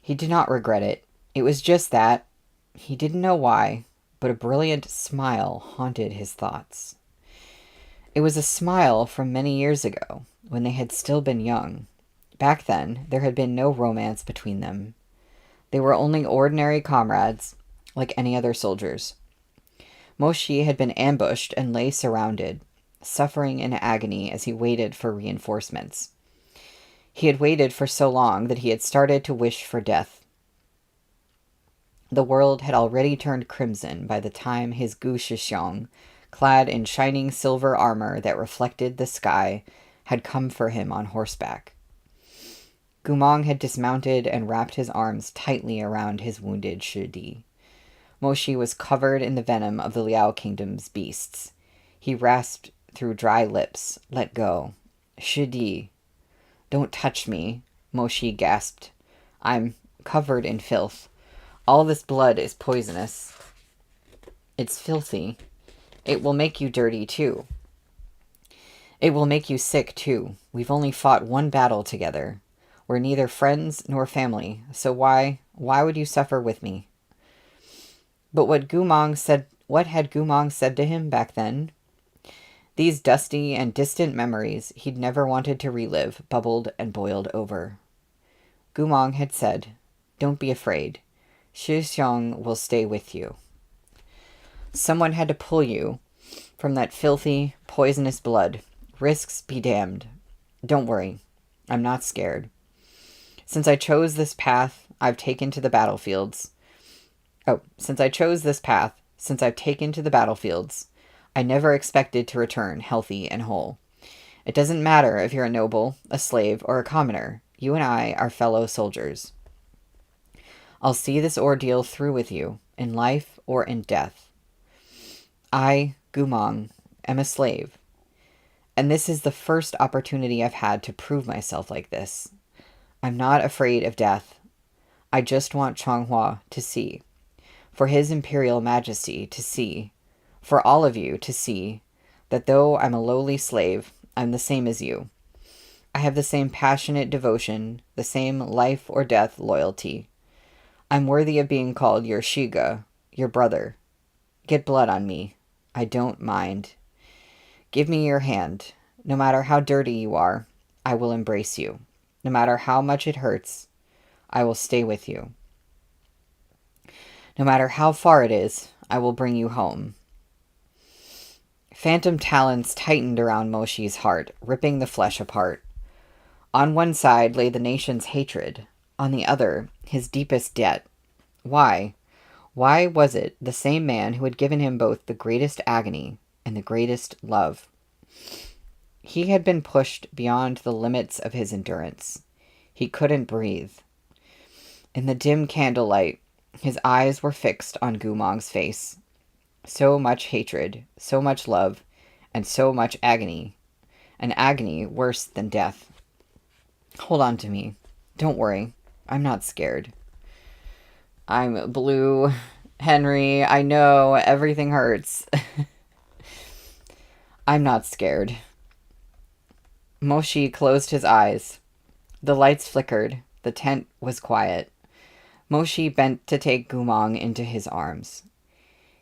He did not regret it. It was just that, he didn't know why, but a brilliant smile haunted his thoughts. It was a smile from many years ago, when they had still been young. Back then, there had been no romance between them. They were only ordinary comrades, like any other soldiers. Moshi had been ambushed and lay surrounded, suffering in agony as he waited for reinforcements. He had waited for so long that he had started to wish for death. The world had already turned crimson by the time his Gu Shixiong, clad in shining silver armor that reflected the sky, had come for him on horseback. Gumong had dismounted and wrapped his arms tightly around his wounded Shidi. Moshi was covered in the venom of the Liao Kingdom's beasts. He rasped through dry lips. Let go. Shidi. Don't touch me, Moshi gasped. I'm covered in filth. All this blood is poisonous. It's filthy. It will make you dirty, too. It will make you sick, too. We've only fought one battle together. We're neither friends nor family, so why would you suffer with me? But what had Gumong said to him back then? These dusty and distant memories he'd never wanted to relive bubbled and boiled over. Gumong had said, "Don't be afraid. Shi Xiong will stay with you. Someone had to pull you from that filthy, poisonous blood. Risks be damned. Don't worry. I'm not scared. Since I chose this path I've taken to the battlefields, I never expected to return healthy and whole. It doesn't matter if you're a noble, a slave, or a commoner. You and I are fellow soldiers. I'll see this ordeal through with you, in life or in death. I, Gumong, am a slave. And this is the first opportunity I've had to prove myself like this. I'm not afraid of death. I just want Changhua to see. For His Imperial Majesty to see. For all of you to see that though I'm a lowly slave, I'm the same as you. I have the same passionate devotion, the same life or death loyalty. I'm worthy of being called your Shiga, your brother. Get blood on me. I don't mind. Give me your hand. No matter how dirty you are, I will embrace you. No matter how much it hurts, I will stay with you. No matter how far it is, I will bring you home." Phantom talons tightened around Moshi's heart, ripping the flesh apart. On one side lay the nation's hatred, on the other, his deepest debt. Why? Why was it the same man who had given him both the greatest agony and the greatest love? He had been pushed beyond the limits of his endurance. He couldn't breathe. In the dim candlelight, his eyes were fixed on Gumong's face. So much hatred, so much love, and so much agony. An agony worse than death. Hold on to me. Don't worry. I'm not scared. I'm blue, Henry. I know everything hurts. I'm not scared. Moshi closed his eyes. The lights flickered. The tent was quiet. Moshi bent to take Gumong into his arms.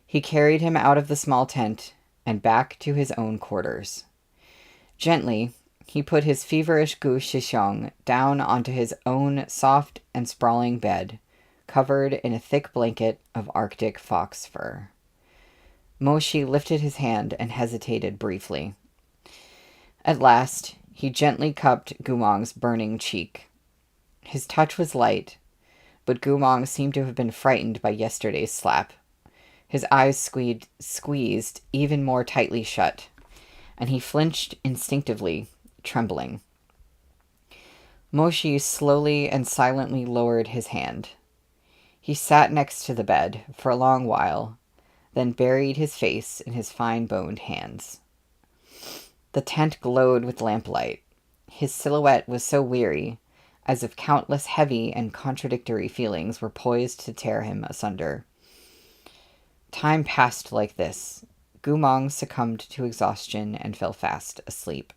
He carried him out of the small tent and back to his own quarters. Gently, he put his feverish Gu Shishong down onto his own soft and sprawling bed, covered in a thick blanket of Arctic fox fur. Moshi lifted his hand and hesitated briefly. At last, he gently cupped Gumong's burning cheek. His touch was light, but Gumong seemed to have been frightened by yesterday's slap. His eyes squeezed even more tightly shut, and he flinched instinctively, trembling. Moshi slowly and silently lowered his hand. He sat next to the bed for a long while, then buried his face in his fine-boned hands. The tent glowed with lamplight. His silhouette was so weary, as if countless heavy and contradictory feelings were poised to tear him asunder. Time passed like this. Gumong succumbed to exhaustion and fell fast asleep.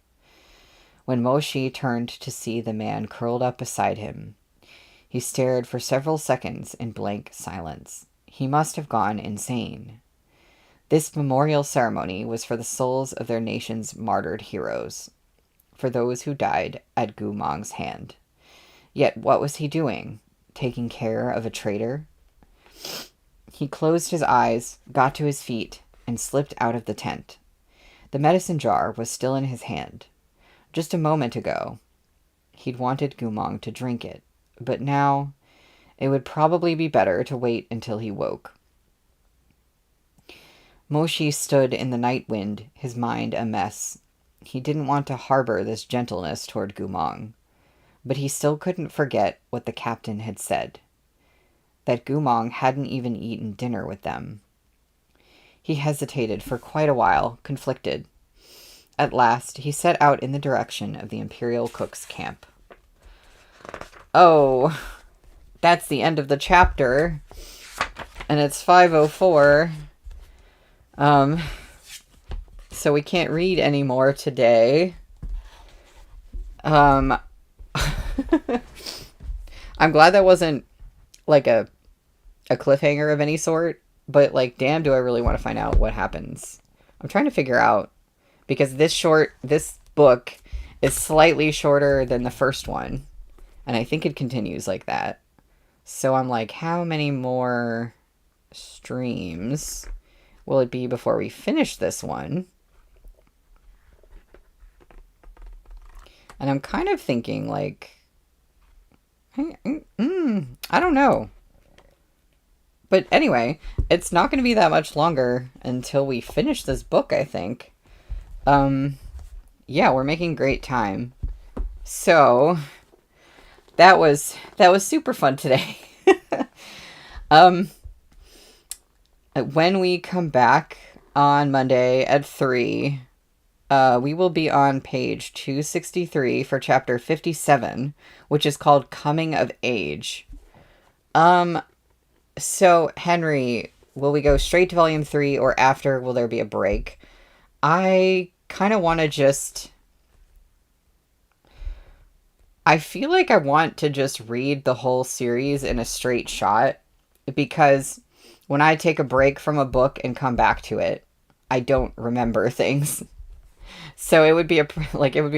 When Moshi turned to see the man curled up beside him, he stared for several seconds in blank silence. He must have gone insane. This memorial ceremony was for the souls of their nation's martyred heroes, for those who died at Gumong's hand. Yet what was he doing? Taking care of a traitor? He closed his eyes, got to his feet, and slipped out of the tent. The medicine jar was still in his hand. Just a moment ago, he'd wanted Gumong to drink it, but now it would probably be better to wait until he woke. Moshi stood in the night wind, his mind a mess. He didn't want to harbor this gentleness toward Gumong. but he still couldn't forget what the captain had said, that Gumong hadn't even eaten dinner with them. He hesitated for quite a while, conflicted. At last, he set out in the direction of the Imperial Cook's camp. Oh, that's the end of the chapter, and it's 5:04. So we can't read anymore today. I'm glad that wasn't like a cliffhanger of any sort, but like, damn, do I really want to find out what happens. I'm trying to figure out, because this book is slightly shorter than the first one, and I think it continues like that. So I'm like, how many more streams will it be before we finish this one? And I'm kind of thinking, like, I don't know. But anyway, it's not going to be that much longer until we finish this book, I think. Yeah, we're making great time. So, that was super fun today. When we come back on Monday at 3, we will be on page 263 for chapter 57, which is called Coming of Age. So, Henry, will we go straight to volume 3, or after will there be a break? I kind of want to just... I feel like I want to just read the whole series in a straight shot, because when I take a break from a book and come back to it, I don't remember things. So it would be a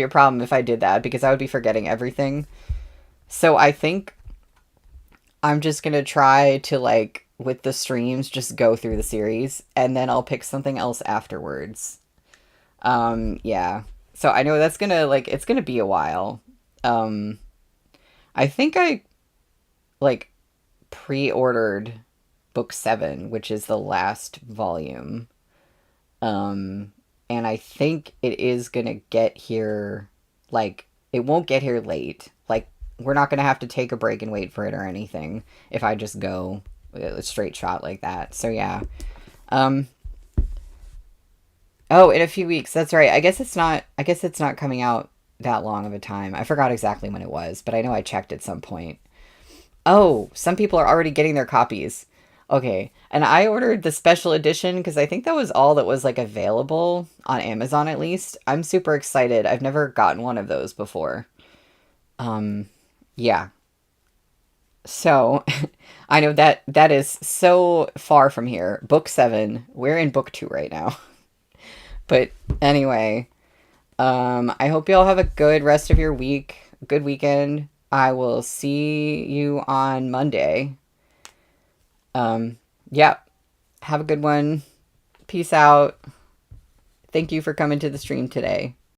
problem if I did that, because I would be forgetting everything. So I think I'm just going to try to, like, with the streams, just go through the series, and then I'll pick something else afterwards. Yeah. So I know that's going to, like, it's going to be a while. I think I, like, pre-ordered book 7, which is the last volume. And I think it is going to get here, like, it won't get here late. Like, we're not going to have to take a break and wait for it or anything if I just go a straight shot like that. So, yeah. Oh, in a few weeks. That's right. I guess it's not coming out that long of a time. I forgot exactly when it was, but I know I checked at some point. Oh, some people are already getting their copies. Okay, and I ordered the special edition because I think that was all that was, like, available on Amazon, at least. I'm super excited. I've never gotten one of those before. Yeah. So, I know that is so far from here. Book 7. We're in book 2 right now. But anyway, I hope you all have a good rest of your week. Good weekend. I will see you on Monday. Yeah. Have a good one. Peace out. Thank you for coming to the stream today.